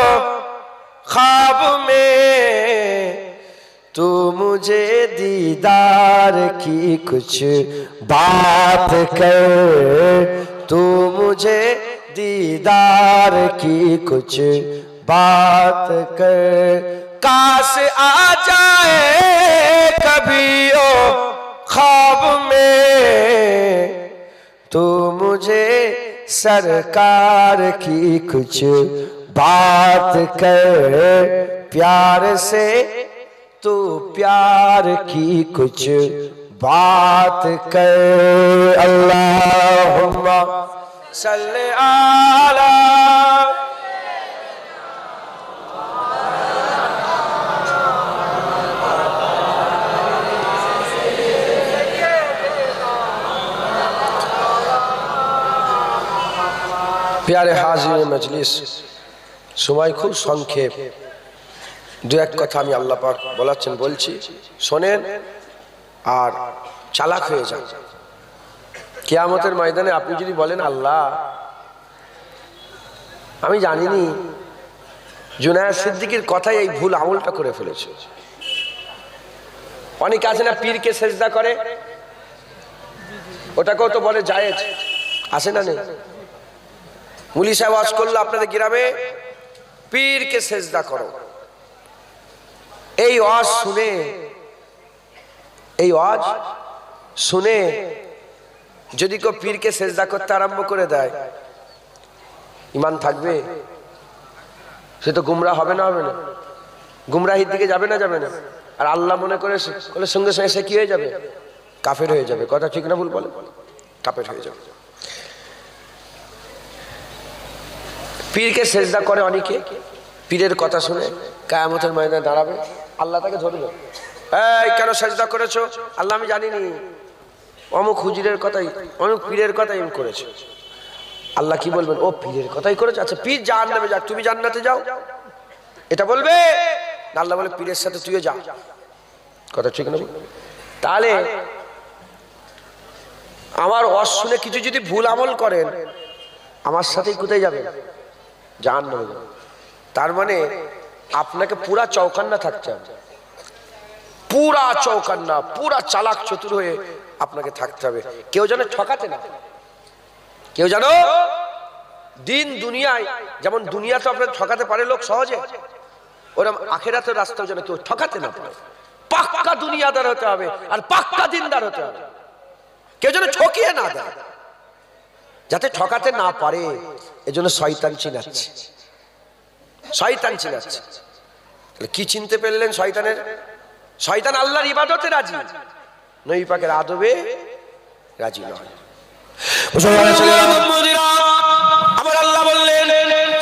ख्वाब में तू मुझे दीदार की कुछ बात कर, तू मुझे दीदार की कुछ बात कर। काश आ जाए कभी ओ ख्वाब में तू मुझे सरकार की कुछ बात कर, प्यार से तू प्यार की कुछ बात कर। अल्लाहुम्मा सल्ली अला प्यारे हाजिर मजलिस, সময় খুব সংক্ষেপ, দু এক কথা আমি আল্লাহ পাক বলাচ্ছেন বলছি, শোনেন আর চালাক হয়ে যান। কিয়ামতের ময়দানে আপনি যদি বলেন আল্লাহ আমি জানিনি জুনায়েদ সিদ্দিকীর কথাই এই ভুল আমলটা করে ফেলেছে। অনেক আছে না পীরকে সেজদা করে, ওটাকেও তো বলে জায়েজ, আসে না? নেই? মুলি সাহেব ওয়াজ করলো আপনাদের গ্রামে পীরকে সেজদা করো, এই ওয়াজ শুনে, এই ওয়াজ শুনে যদি কেউ পীরকে সেজদা করতে আরম্ভ করে দেয়, ঈমান থাকবে? সে তো গুমরাহ হবে না? হবে না? গুমরাহির দিকে যাবে না? যাবে না? আর আল্লাহ মনে করে সঙ্গে সঙ্গে সে কি হয়ে যাবে? কাফের হয়ে যাবে। কথা ঠিক না ভুল বলে? কাফের হয়ে যাবে। পীরকে সেজদা করে অনেকে, পীরের কথা শুনে কিয়ামতের ময়দানে দাঁড়াবে, আল্লাহ তাকে ধরবে, এই কেন সেজদা করেছো? আল্লাহ আমি জানিনি, অমুক হুজুরের কথাই, অমুক পীরের কথাই আমি করেছি। আল্লাহ কি বলবেন? ও পীরের কথাই করেছে, আচ্ছা পীর জাহান্নামে যাক, তুমি জান্নাতে যাও, এটা বলবে? আল্লাহ বলে পীরের সাথে তুইও যা। কথা ঠিক না? তাহলে আমার ওয়াজ শুনে কিছু যদি ভুল আমল করেন, আমার সাথেই কোথায় যাবেন? জাহান্নামে যাবেন। তার মানে আপনাকে পুরা চৌকান্না থাকতে হবে, পুরা চৌকান্না, পুরা চালাক চতুর হয়ে আপনাকে থাকতে হবে। কেউ যেন ঠকাতে না, কেউ যেন দিন দুনিয়ায়, যেমন দুনিয়া তো আপনার ঠকাতে পারে লোক সহজে, ওরকম আখিরাতের রাস্তাও যেন কেউ ঠকাতে না পারে। পাক্কা দুনিয়াদার হতে হবে আর পাক্কা দিনদার হতে হবে, কেউ যেন ঠকিয়ে না দেয়, যাতে ঠকাতে না পারে। এজন্য শয়তান চিনাচ্ছে, শয়তান চিনাচ্ছে। কি চিনতে পারলেন শয়তানের? শয়তান আল্লাহর ইবাদতে রাজি, নবী পাকের আদবে রাজি নয়। আমার আল্লাহ বললেন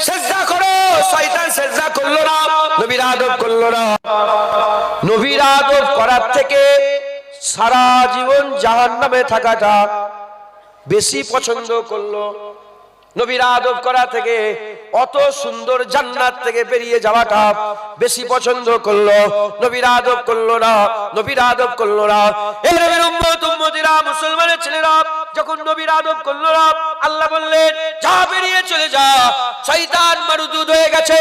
সিজদা করো, শয়তান সিজদা করলো না, নবীর আদব করলো না। নবীর আদব করার থেকে সারা জীবন জাহান্নামে থাকাটা বেশি পছন্দ করলো। নবীর আদব করা থেকে অত সুন্দর জান্নাত থেকে বেরিয়ে যাওয়াটা বেশি পছন্দ করলো। নবীর আদব করলো না, নবীর আদব করলো না। এই নবীর উম্মত উম্মতিরা, মুসলমানের ছেলেরা যখন নবীর আদব করলো না, আল্লাহ বললেন যা বেরিয়ে চলে যা, শয়তান মারদুদ হয়ে গেছে,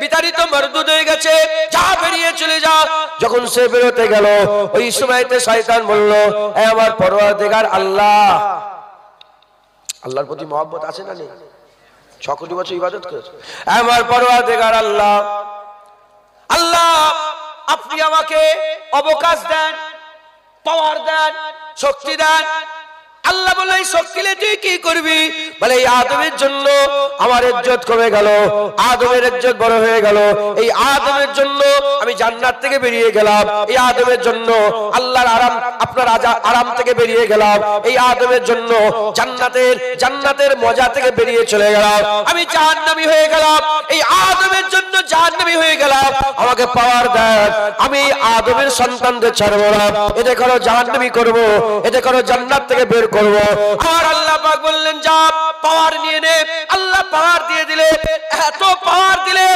বিতাড়িত মারদুদ হয়ে গেছে, যা বেরিয়ে চলে যা। যখন সে বেরোতে গেল, ওই সময়তে শয়তান বলল, এ আমার পরওয়ারদিগার আল্লাহ, আল্লাহর প্রতি মহব্বত আছে না নেই? 6 কোটি বছর ইবাদত করেছে। আমার পরওয়ারদিগার আল্লাহ, আল্লাহ আপনি আমাকে অবকাশ দেন, পাওয়ার দেন, শক্তি দেন। আল্লাহ বলে এই শক্তি তুই কি করবি? বলে এই আদমের জন্য আমার ইজ্জত কমে গেল, আদমের ইজ্জত বড় হয়ে গেল। এই আদমের জন্য আমি জান্নাত থেকে বেরিয়ে গেলাম, এই আদমের জন্য আল্লাহর আরাম, আপনার আরাম থেকে বেরিয়ে গেলাম, এই আদমের জন্য জান্নাতের মজা থেকে বেরিয়ে চলে গেলাম, আমি জাহান্নামী হয়ে গেলাম, এই আদমের জন্য জাহান্নামী হয়ে গেলাম। আমাকে পাওয়ার দেন, আমি আদমের সন্তানদের ছাড়বো না, এতে করো জাহান্নামী করবো, এতে করো জান্নাত থেকে বের করবো। আর আল্লাহ পাক বললেন যা পাওয়ার নিয়ে নে। আল্লাহ পাওয়ার দিয়ে দিলে, এত পাওয়ার দিলে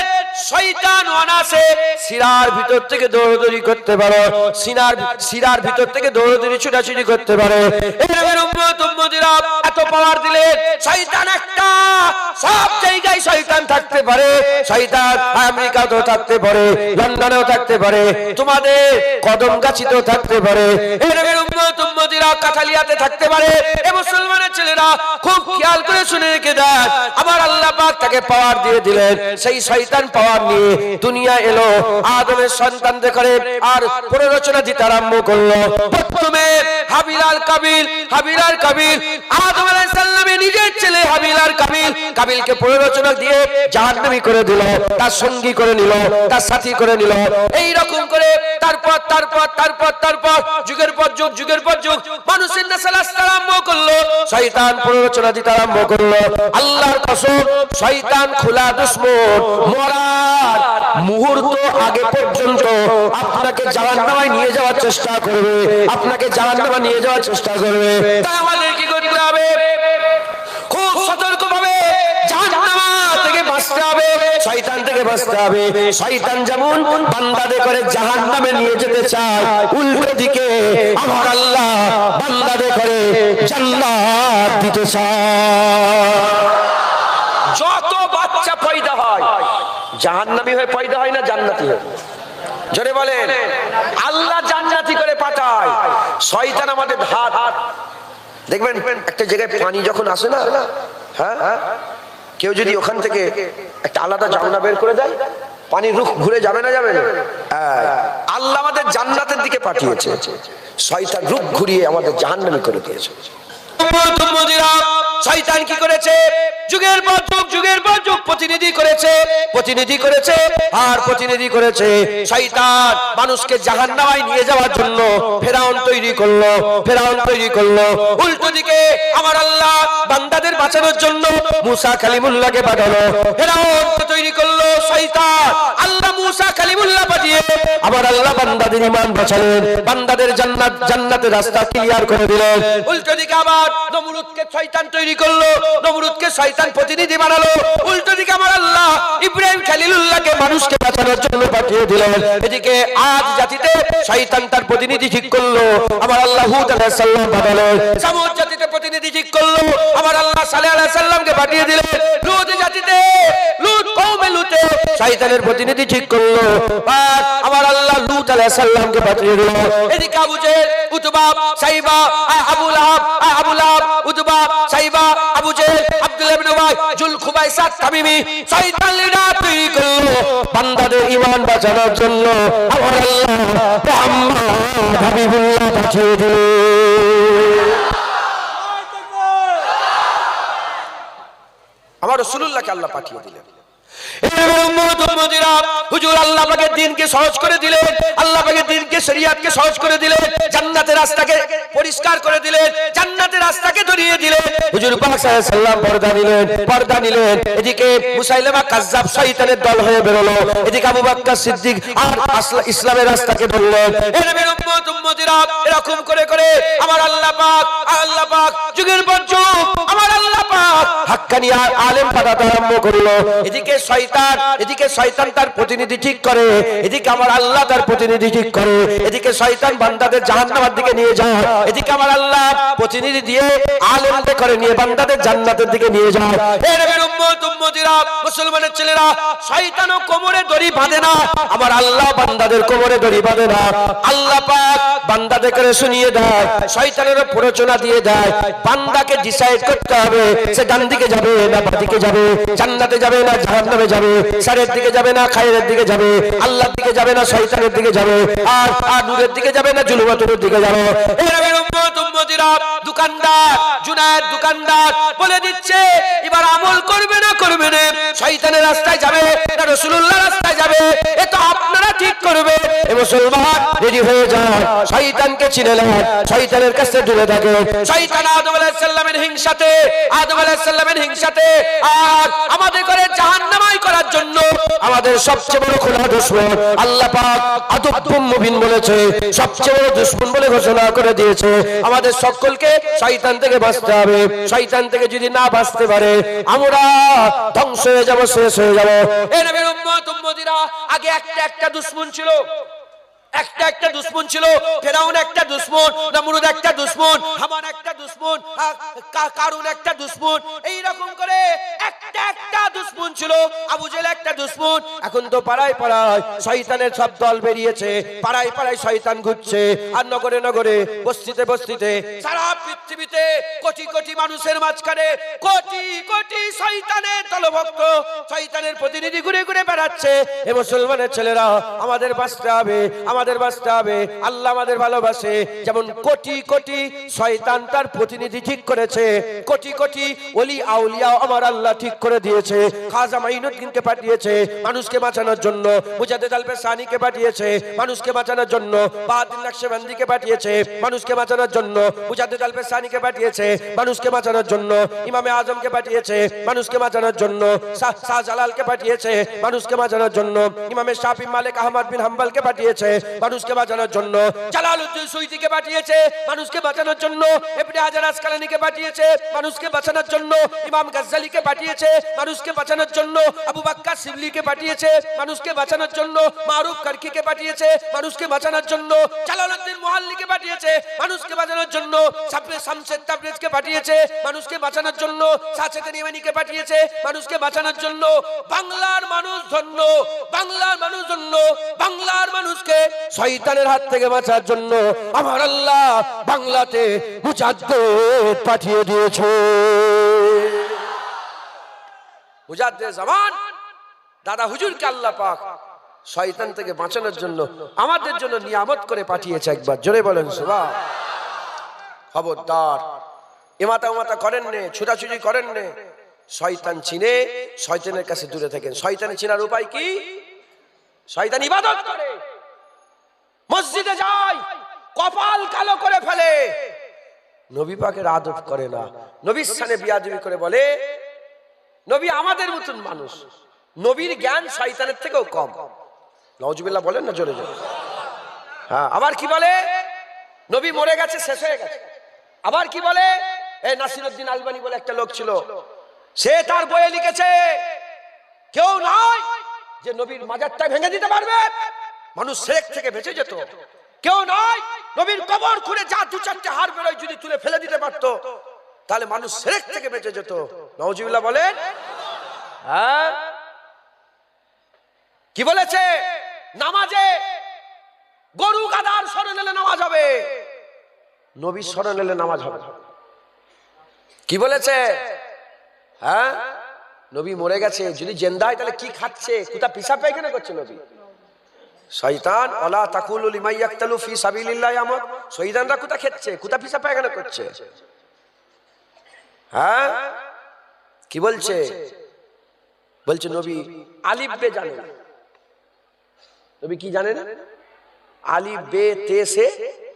শয়তান অনাসে সিরার ভিতর থেকে দৌড়দৌড়ি করতে পারে, সিরার ভিতর থেকে দৌড়দৌড়ি ছুটাছুটি করতে পারে। এর উম্মত উম্মতিরা এত পাওয়ার দিলে শয়তান একটা, সব জায়গায় শয়তান থাকতে পারে। শয়তান আমেরিকাতেও থাকতে পারে, লন্ডনেও থাকতে পারে, তোমাদের কদমগাছিতেও থাকতে পারে, এর উম্মত উম্মতিরা কাঠালিয়াতে থাকতে পারে। এ মুসলমানের ছেলেরা খুব খেয়াল করে শুনে রেখে দেন, আমার আল্লাহ পাক তাকে পাওয়ার দিয়ে দিলেন। সেই শয়তান পাওয়ার নিয়ে দুনিয়া এলো, আদমের সন্তানদের করে আর প্ররোচনা দিতে আরম্ভ করলো। প্রথমে হাবিল আর কাবিল, আদম আলাইহিস সালামের নিজের ছেলে হাবিল আর কাবিলকে প্ররোচনা দিয়ে জাহান্নামী করে দিল, তার সঙ্গী করে নিল, তার সাথী করে নিল। এই রকম করে তারপর যুগের পর যুগ মানুষের নাসল আসতে আরম্ভ করলো, শয়তান প্ররোচনা দিতে আরম্ভ করলো। আল্লাহর কসম, শয়তান খোলা দুশমন, মরার মুহূর্ত আগে পর্যন্ত আপনাকে জাহান্নামে নিয়ে যাওয়ার চেষ্টা করবে, আপনাকে জাহান্নামে নিয়ে যাওয়ার চেষ্টা করবে। তাই আমাদের কি করতে হবে? খুব সতর্কভাবে জাহান্নাম থেকে বাঁচতে হবে, শয়তান থেকে বাঁচতে হবে। শয়তান যেমন বান্দাদের করে জাহান্নামে নিয়ে যেতে চায়, উল্টো দিকে আমার আল্লাহ বান্দাদের করে জান্নাত দিতে চায়। যত বাচ্চা পয়দা হয় জাহান্নামী হয়ে পয়দা হয় না জান্নাতি হয়? জোরে বলেন। আল্লাহ জান্নাতি করে পাঠায়, শয়তান আমাদের হাত। দেখবেন একটা জায়গায় পানি যখন আসে না, হ্যাঁ, কেউ যদি ওখান থেকে একটা আলাদা জানলা বের করে দেয়, পানির রুখ ঘুরে যাবে না, যাবে না? আল্লাহ আমাদের জান্নাতের দিকে পাঠিয়েছে, শয়তান রুখ ঘুরিয়ে আমাদের জাহান্নামী করে দিয়েছে। শয়তান কি করেছে? যুগের পর যুগ প্রতিনিধি করেছে। শয়তান মানুষকে জাহান্নামে নিয়ে যাওয়ার জন্য ফেরাউন তৈরি করলো। উল্টো দিকে আমার আল্লাহ বান্দাদের বাঁচানোর জন্য মুসা কালিমুল্লাহকে পাঠালো। ফেরাউন তৈরি করলো শয়তান, আল্লাহ মুসা কালিমুল্লাহ পাঠিয়ে আমার আল্লাহ বান্দাদের ঈমান বাঁচালেন, বান্দাদের জান্নাতের রাস্তা ক্লিয়ার করে দিলেন। উল্টো দিকে আবার নমরুদকে শয়তান তৈরি করলো, নমরুদকে শয়তান প্রতিনিধি বানালো। উল্টো দিকে আমার আল্লাহ ইব্রাহিম খলিলুল্লাহকে মানুষকে বাঁচানোর জন্য পাঠিয়ে দিলেন। এদিকে আজ জাতিতে শয়তান তার প্রতিনিধি ঠিক করলো, আমার আল্লাহ হুদ আলাইহিস সালাম পাঠালেন। সামুদ জাতিতে প্রতিনিধি ঠিক করলো, আমার আল্লাহ সালেহ আলাইহিস সালামকে পাঠিয়ে দিলেন। লূত জাতিতে কওমে লূতে শয়তানের প্রতিনিধি ঠিক করলো, আর আমার আল্লাহ লূত আলাইহিস সালামকে পাঠিয়ে দিল। এদিকে আবু জেহেল, উতবা, সাইবা, আবু লাহাব, উতবা, সাইবা, আবু জেহেল, আব্দুল্লাহ ইবনে উবাই, জুলখুবাইসা তামিমি শয়তান লিডার তৈরি করলো বান্দাদের ঈমান বাঁচানোর জন্য। আমার আল্লাহ মুহাম্মদ হাবিবুল্লাহ পাঠিয়ে দিল। আমার রাসূলুল্লাহকে আল্লাহ পাঠিয়ে দিলেন। হুজুর আল্লাহ পাকের দ্বীনকে সহজ করে দিলেন, আল্লাহ পাকের দ্বীনকে শরীয়তকে সহজ করে দিলেন, জান্নাতের রাস্তাকে পরিষ্কার করে দিলেন, জান্নাতের রাস্তাকে ধরিয়ে দিলেন। হুজুর পাক সাল্লাল্লাহু আলাইহি ওয়াসাল্লাম পর্দা নিলেন। এদিকে মুসাইলামা কাজ্জাব শয়তানের দল হয়ে বেরোলো, এদিকে আবু বকর সিদ্দিক আর ইসলামের রাস্তাকে ধরলেন। নবীর উম্মত উম্মতিরা এরকম করে করে আমার আল্লাহ পাক যুগের পর যুগ আমার আল্লাহ পাক পাক হাক্কানি আলেম পাঠাতে আরম্ভ করলো। এদিকে শয়তান তার প্রতিনিধি ঠিক করে, এদিকে আমার আল্লাহ তার প্রতিনিধি ঠিক করে। এদিকে শয়তান বান্দাদের জাহান্নামের দিকে নিয়ে যায়, এদিকে আমার আল্লাহ প্রতিনিধি দিয়ে আলেমদের করে নিয়ে বান্দাদের জান্নাতের দিকে নিয়ে যায়। এ নবীর উম্মত উম্মতিরা, মুসলমানের ছেলেরা, শয়তানও কোমরে দড়ি বাঁধে না, আমার আল্লাহ বান্দাদের কোমরে দড়ি বাঁধে না। আল্লাহ পাক বান্দাদের করে শুনিয়ে দেয়, শয়তানের প্ররোচনা দিয়ে দেয়। বান্দাকে ডিসাইড করতে হবে সে ডান দিকে যাবে না বাঁ দিকে যাবে, জান্নাতে যাবে না জাহান্নামে যাবে, শারের দিকে যাবে না খায়রের দিকে যাবে, আল্লাহর দিকে যাবে না শয়তানের দিকে যাবে, আর নূরের দিকে যাবে না জুলুমাতের দিকে যাবে। এ নবীর উম্মত উম্মতিরা, দোকানদার জুনায়েদ দোকানদার বলে দিচ্ছে এবার আমল করবে না শয়তানের রাস্তায় যাবে না রাসূলুল্লাহর রাস্তায় যাবে, এ তো আপনারা ঠিক করবে। এ মুসলমান রেডি হয়ে যান, শয়তানকে চিনে নেন, শয়তানের কাছে দূরে থাকে। শয়তান আদম আলাইহিস সালামের হিংসাতে আর আমাদের করে জাহান্নামাই করার জন্য আমাদের সবচেয়ে বড় খোলা দুশমন আল্লাহ পাক আদুব্বুম মুবিন বলেছে, সবচেয়ে বড় দুশমন বলে ঘোষণা করে দিয়েছে। আমাদের সকলকে শয়তান থেকে বাঁচতে হবে। শয়তান থেকে যদি না বাঁচতে পারে আমরা ধ্বংস হয়ে যাব, শেষ হয়ে যাব। এ নবীর উম্মত উম্মতিরা, আগে একটা দুশমন ছিল, একটা দুশমন ছিল। ফেরাউন একটা দুশমন, নমরুদ একটা দুশমন, হামান একটা দুশমন, কারুন একটা দুশমন, এই রকম করে একটা দুশমন ছিল। আবু জেহেল একটা দুশমন। এখন তো পাড়ায় শয়তানের সব দল বেরিয়েছে, পাড়ায় শয়তান ঘুরছে, আর নগরে নগরে বস্তিতে বস্তিতে সারা পৃথিবীতে কোটি মানুষের মাঝখানে কোটি শয়তানের দলভক্ত, শয়তানের প্রতিনিধি ঘুরে ঘুরে বেড়াচ্ছে। এ মুসলমানের ছেলেরা, আমাদের বাঁচতে হবে, আল্লাহ আমাদের ভালোবাসে। যেমন কোটি শয়তান তার প্রতিনিধি ঠিক করেছে, কোটি ওলি আউলিয়া আমার আল্লাহ ঠিক করে দিয়েছে। খাজা মাইনুদ্দিনকে পাঠিয়েছে মানুষকে বাঁচানোর জন্য, মুজাদ্দিদ আল ফেসানিকে পাঠিয়েছে মানুষকে বাঁচানোর জন্য, বাহাদুর নকশবন্দিকে পাঠিয়েছে মানুষকে বাঁচানোর জন্য, মুজাদ্দিদ আল ফেসানিকে পাঠিয়েছে মানুষকে বাঁচানোর জন্য, ইমামে আজমকে পাঠিয়েছে মানুষকে বাঁচানোর জন্য, শাহজালালকে পাঠিয়েছে মানুষকে বাঁচানোর জন্য, ইমামে শাফি মালিক আহমদ বিন হাম্বলকে পাঠিয়েছে মানুষকে বাঁচানোর জন্য, জালালউদ্দিন সুয়ুতিকে পাঠিয়েছে মানুষকে বাঁচানোর জন্য, ইবনে হাজার আসকালানিকে পাঠিয়েছে মানুষকে বাঁচানোর জন্য, ইমাম গাজ্জালিকে পাঠিয়েছে মানুষকে বাঁচানোর জন্য, আবু বকর শিবলিকে পাঠিয়েছে মানুষকে বাঁচানোর জন্য, মারুফ কারকিকে পাঠিয়েছে মানুষকে বাঁচানোর জন্য, জালালউদ্দিন মুহাল্লিকে পাঠিয়েছে মানুষকে বাঁচানোর জন্য, শামসুদ তাবরিজকে পাঠিয়েছে মানুষকে বাঁচানোর জন্য, সাচেতন ইমানিকে পাঠিয়েছে মানুষকে বাঁচানোর জন্য। বাংলার মানুষ ধন্য, বাংলার মানুষকে শয়তানের হাত থেকে বাঁচার জন্য আমার আল্লাহ বাংলাতে মুজাদ্দিদ পাঠিয়ে দিয়েছে। মুজাদ্দিদ জামান দাদা হুজুরকে আল্লাহ পাক শয়তান থেকে বাঁচানোর জন্য আমাদের জন্য নিয়ামত করে পাঠিয়েছে। একবার জোরে বলেন সুবহান। খবরদার এমাতা করেন নে, ছুটাছুটি করেন নে, শয়তান চিনে শয়তানের কাছে দূরে থাকেন। শয়তান চিনার উপায় কি? শয়তান ইবাদত করে, মসজিদে যায়, কপাল কালো করে ফেলে, নবী পাকের আদব করে না, নবীর সামনে বিয়াদবি করে, বলে নবী আমাদের মতন মানুষ, নবীর জ্ঞান শয়তানের থেকেও কম। নাউজুবিল্লাহ বলেন না জোরে জোরে। হ্যাঁ, আবার কি বলে? নবী মরে গেছে, শেষ হয়ে গেছে। আবার কি বলে? এই নাসিরউদ্দিন আলবানী বলে একটা লোক ছিল, সে তার বইয়ে লিখেছে কেউ নয় যে নবীর মাজারটা ভেঙে দিতে পারবে, মানুষ শিরক থেকে বেঁচে যেত। কেউ নয় নবীর কবর খুঁড়ে যা দু চারটে হাড় বেরোয় যদি তুলে ফেলে দিতে পারতো তাহলে মানুষ শিরক থেকে বেঁচে যেত। নাউজুবিল্লাহ বলেন। হ্যাঁ, কি বলেছে? নামাজে গরু গাধার শরণ এলে নামাজ হবে, নবীর শরণ এলে নামাজ হবে। কি বলেছে? হ্যাঁ, নবী মরে গেছে, যদি জিন্দা হয় তাহলে কি খাচ্ছে, কোথা পিশাব পায়খানা করছে নবী? শয়তান ওয়ালা তাকুলু লিমান ইয়াকতালু ফি সাবিলিল্লাহি আমত, শয়তানরা কোথা খেচ্ছে, কোথা পিশাব পায়খানা করছে? হ্যাঁ, কি বলছে? বলছে নবী আলিফ বে জানেন। নবী কি জানেন? আলিফ বে তে সে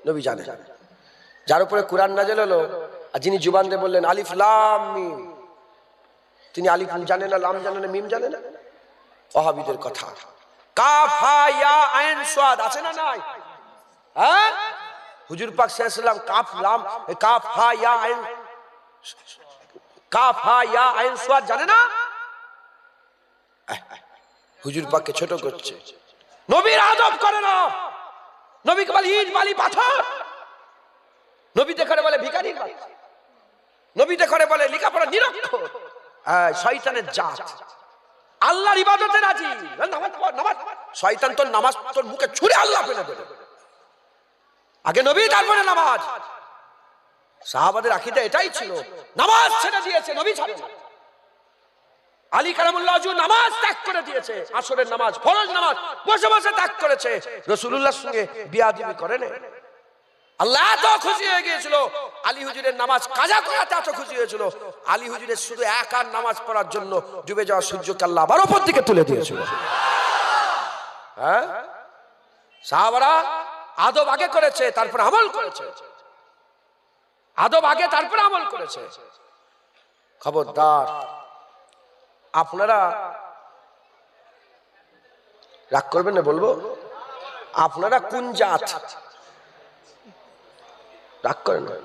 নবী জানেন। যার উপরে কোরআন নাযিল হলো আর যিনি জুবান দিয়ে বললেন আলিফ লাম মিম, তিনি আলিফ জানেন না, লাম জানেন না, মিম জানেন না। ওয়াহাবীদের কথা। কাফ হা ইয়া আইন সাদ আছে না নাই? হ্যাঁ, হুজুর পাক সাল্লাল্লাহু আলাইহি ওয়াসাল্লাম কাফ লাম, কাফ হা ইয়া আইন, কাফ হা ইয়া আইন সাদ জানে না? হুজুর পাককে ছোট করছে। নবীর আদব করে না। নবীকে বলে ইট বালি পাথর, নবী দেখে বলে ভিখারির বাচ্চা, নবী দেখে বলে লেখাপড়া নিরক্ষর, শয়তানের জাত। আল্লাহর ইবাদতে রাজি, নামাজ পড় নামাজ। শয়তান তোর নামাজ তোর মুখে ছুঁড়ে আল্লাহ ফেলে দেবে। আগে নবী তারপরে নামাজ। সাহাবাদের আকীদা এটাই ছিল, নামাজ ছেড়ে দিয়েছে, নবী ছাড়ে না। আলী কারামুল্লাহ ওয়াজহু নামাজ ত্যাগ করে দিয়েছে, আসরের নামাজ, ফরজ নামাজ বসে বসে ত্যাগ করেছে। রাসূলুল্লাহর সঙ্গে বিয়াদবি করে না। আল্লাহ এত খুশি হয়ে গিয়েছিল, আলী হুজুরের নামাজ কাজা করাতে এত খুশি হয়েছিল, আলী হুজুরের শুধু এক আর নামাজ পড়ার জন্য ডুবে যাওয়া সূর্যকে আল্লাহ আবার উপর দিকে তুলে দিয়েছিল। হ্যাঁ, সাহাবারা আদব আগে করেছে, তারপর আমল করেছে। আদব আগে তারপর আমল করেছে। খবরদার, আপনারা রাগ করবেন না বলবো, আপনারা কোন জাত? রাগ করেন না।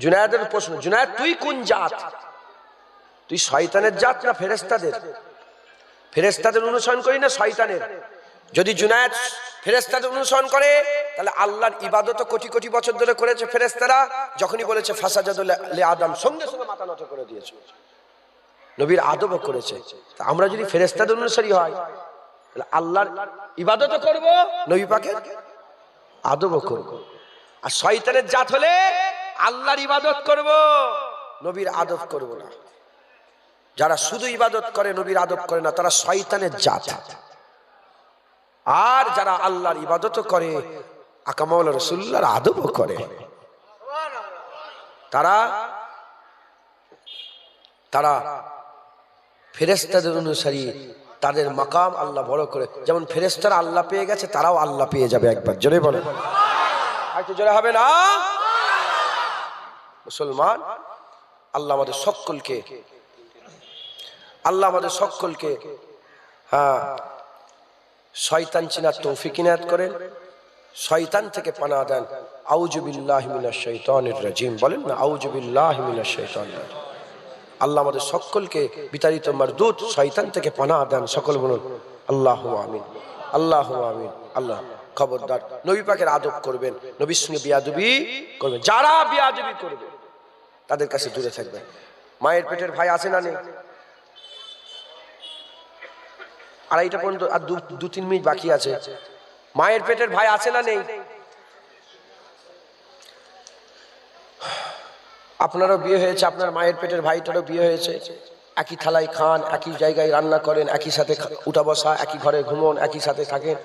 জুনায়েদের প্রশ্ন, জুনায়েদ তুই কোন জাত? তুই শয়তানের জাত না ফেরেশতাদের? ফেরেশতাদের অনুসরণ করি না শয়তানের? যদি জুনায়েদ ফেরেশতাদের অনুসরণ করে, তাহলে আল্লাহর ইবাদত কোটি কোটি বছর ধরে করেছে ফেরেশতারা। যখনই বলেছে ফাসাজাদু লি আদম, সঙ্গে সঙ্গে মাথা নত করে দিয়েছে। নবীর আদবও করেছে। আমরা যদি ফেরেশতাদের অনুসারী হয়, তাহলে আল্লাহর ইবাদত করব, নবী পাকের আদবও করব। আর শয়তানের জাত হলে আল্লাহর ইবাদত করব, নবীর আদব করব না। যারা শুধু ইবাদত করে নবীর আদব করে না, তারা শয়তানের জাত। আর যারা আল্লাহর ইবাদত করে, আকা মাওলা রাসূলুল্লাহর আদবও করে, তারা তারা ফেরেশতাদের অনুসারী। তাদের মাকাম আল্লাহ বড় করে। যেমন ফেরেশতারা আল্লাহ পেয়ে গেছে, তারাও আল্লাহ পেয়ে যাবে একবার। জোরে বলেন, হয়তো জোরে হবে না। মুসলমান, আল্লাহ আমাদের সকলকে হ্যাঁ শয়তান চিনার তৌফিক ইনায়াত করেন, শয়তান থেকে পানাহ দেন। আউযু বিল্লাহি মিনাশ শাইতানির রাজিম। বলেন না, আউযু বিল্লাহি মিনাশ শাইতানির রাজিম। আল্লাহ আমাদের সকলকে বিতাড়িত মারদুদ শয়তান থেকে পানাহ দেন। সকল বলুন আল্লাহুম্মা আমিন, আল্লাহুম্মা আমিন। আল্লাহ, খবরদার নবী পাকের আদব করবেন, নবীর সঙ্গে বিয়াদবি করবেন। যারা বিয়াদবি করবে তাদের কাছে দূরে থাকবেন। মায়ের পেটের ভাই আছে না নেই? আড়াইটা পর্যন্ত আর 2-3 মিনিট বাকি আছে। মায়ের পেটের ভাই আছে না নেই? আপনারও বিয়ে হয়েছে, আপনার মায়ের পেটের ভাইটারও বিয়ে হয়েছে। একই থালায় খান, একই জায়গায় রান্না করেন, একই সাথে উঠা বসা, একই ঘরে ঘুমন, একই সাথে থাকেন।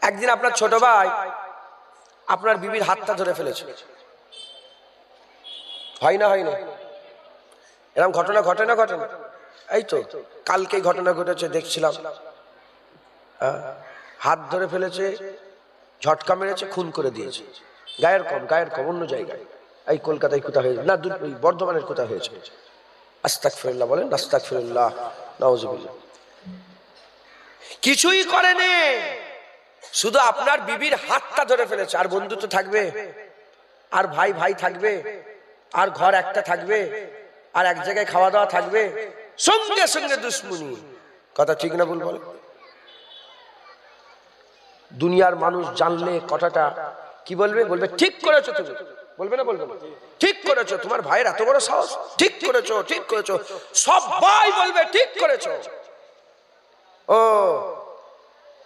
একদিন আপনার ছোট ভাই আপনার বিবির হাতটা ধরে ফেলেছে। হয় না? এরকম ঘটনা ঘটে না? এই তো কালকেই ঘটনা ঘটেছে, দেখছিলাম। হাত ধরে ফেলেছে, ঝটকা মেরেছে, খুন করে দিয়েছে। গায়ের কম অন্য জায়গায়, এই কলকাতায় কোথায় হয়েছে না, বর্ধমানের কোথায় হয়েছে। আস্তাগফিরুল্লাহ বলেন, আস্তাগফিরুল্লাহ, নাউজুবিল্লাহ। কিছুই করেনি, শুধু আপনার বিবির হাতটা ধরে ফেলেছে। আর বন্ধুত্ব থাকবে, আর ভাই থাকবে, আর ঘর একটা থাকবে, আর এক জায়গায় খাওয়া দাওয়া থাকবে, সঙ্গে সঙ্গে দুশ্মনী। কথা ঠিক না ভুল বলে? দুনিয়ার মানুষ জানলে কথাটা কি বলবে? বলবে ঠিক করেছো তুমি। বলবে না? ঠিক করেছো, তোমার ভাইয়ের এত বড় সাহস, ঠিক করেছো। সবাই বলবে ঠিক করেছো। ও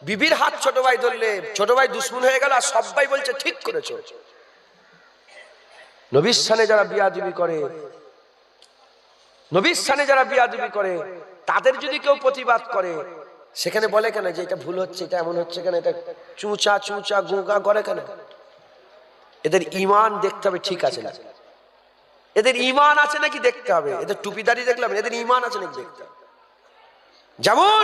বিবির হাত ছোট ভাই ধরলে ছোট ভাই দুশ্মন হয়ে গেল, আর সবাই বলছে ঠিক করেছো। নবীর শানে যারা বিয়াদবি করে, তাদের যদি কেউ প্রতিবাদ করে, সেখানে বলে কেন যে এটা ভুল হচ্ছে, এটা এমন হচ্ছে কেন, এটা চুঁচা গুঁগা করে কেন? এদের ঈমান দেখতে হবে ঠিক আছে না, এদের ঈমান আছে নাকি দেখতে হবে। এদের টুপিদারি দেখলাম, এদের ঈমান আছে নাকি দেখতে হবে। যেমন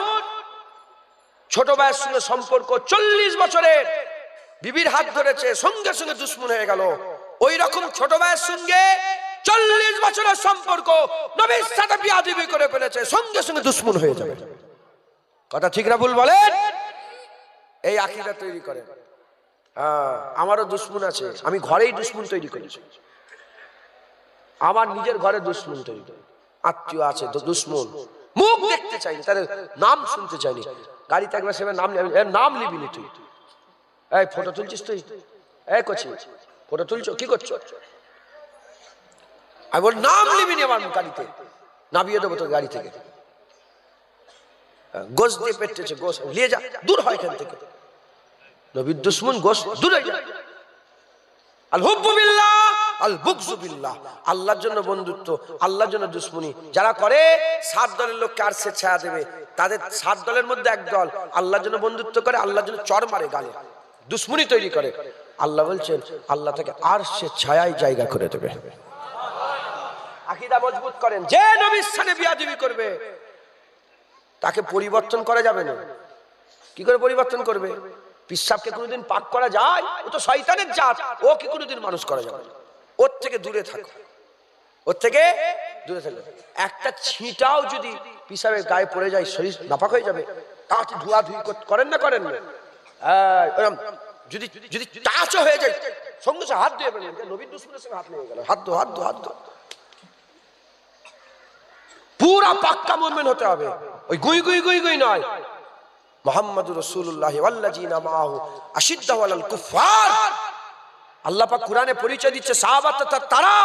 ছোট ভাইয়ের সঙ্গে সম্পর্ক 40 বছরের, বিবির হাত ধরেছে, সঙ্গে সঙ্গে দুশ্মন হয়ে গেল। ওই রকম ছোট ভাইয়ের সঙ্গে 40 বছরের সম্পর্ক, নবীর সাথে বিয়াদবি করে ফেলেছে, সঙ্গে সঙ্গে দুশ্মন হয়ে যাবে। কথা ঠিক না ভুল বলেন? এই আকীদা তৈরি করে। আমারও দুশ্মন আছে, আমি ঘরেই দুশ্মন তৈরি করেছি, আমার নিজের ঘরে দুশ্মন তৈরি করি। আত্মীয় আছে দুশ্মন, মুখ দেখতে চাইনি, তাদের নাম শুনতে চাইনি। গাড়িতে একবার সে নাম নাম লিবিনি তুই, এই ফটো তুলছিস তুই, এই করছি ফটো তুলছো কি করছো, আমি বল নাম লিবিনি আমার গাড়িতে, নামিয়ে দেবো তোর গাড়ি থেকে। গোশ দিয়ে পেটেছে, গোশ নিয়ে যা, দূর হয় এখান থেকে। নবীর দুশ্মন গোশ দূরে যা। আল হুব্বু বিল্লাহ আল বুগযু বিল্লাহ, আল্লাহর জন্য বন্ধুত্ব, আল্লাহর জন্য দুশ্মনী যারা করে, 7 দলের লোককে আর সে ছায়া দেবে, তাদের 7 দলের মধ্যে এক দল আল্লাহর জন্য বন্ধুত্ব করে, আল্লাহর জন্য চড় মারে গালে, দুশ্মনী তৈরি করে। আল্লাহ বলছেন আল্লাহ তাকে আর সে ছায়ায় জায়গা করে দেবে। আকীদা মজবুত করেন, যে নবীর সাথে বিয়াদবি করবে তাকে পরিবর্তন করা যাবে না। কি করে পরিবর্তন করবে? পিশাবকে কোনোদিন পাক করা যায়? ও তো শয়তানের জাত, ও কি কোনোদিন মানুষ করা যাবে? ওর থেকে দূরে থাকো, ওর থেকে দূরে থাকো। একটা ছিটাও যদি পিশাবের গায়ে পড়ে যায় শরীর নাপাক হয়ে যাবে। তাতে ধোয়াধুয়ি করেন না, করেন না? যদি যদি টাচও হয়ে যায় সঙ্গে সঙ্গে হাত ধুয়ে ফেলেন, নবীর দুশমনের সঙ্গে হাত লেগে গেল, হাত ধো হাত ধো হাত ধো। পুরা পাক্কা মুমিন হতে হবে, ওই গুই গুই গুই গুই নয়। মুহাম্মাদুর রাসূলুল্লাহ ওয়াল্লাযিনা মাআহু আশিদ্দাউ আলাল কুফার। আল্লাহ পাক কোরআনে পরিচয় দিচ্ছে সাহাবাত তারা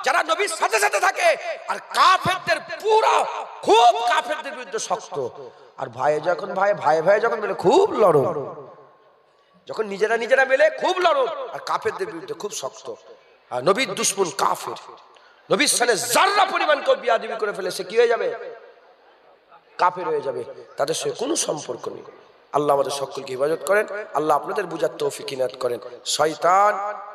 যারা নবীর সাথে সাথে থাকে, আর কাফেরদের পুরা খুব কাফেরদের বিরুদ্ধে শক্ত। আর ভাই যখন ভাই যখন বলে খুব লড়ো, যখন নিজেরা নিজেরা মেলে খুব লড়ো, আর কাফেরদের বিরুদ্ধে খুব শক্ত। আর নবীর দুশমন কাফের, নবীর সাথে যাররা পরিমাণ কেউ বিয়াদবি করে ফেলে সে কি হয়ে যাবে? কাফের হয়ে যাবে, তাদের সাথে কোনো সম্পর্ক নেই। আল্লাহ আমাদের সকলকে ইবাদত করেন, আল্লাহ আপনাদের বুঝার তৌফিক ইনায়াত করেন। শয়তান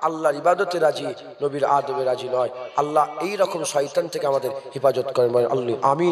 আল্লাহর ইবাদতে রাজি, নবীর আদবে রাজি নয়। আল্লাহ এই রকম শয়তান থেকে আমাদের হেফাজত করেন, আল্লাহ আমিন।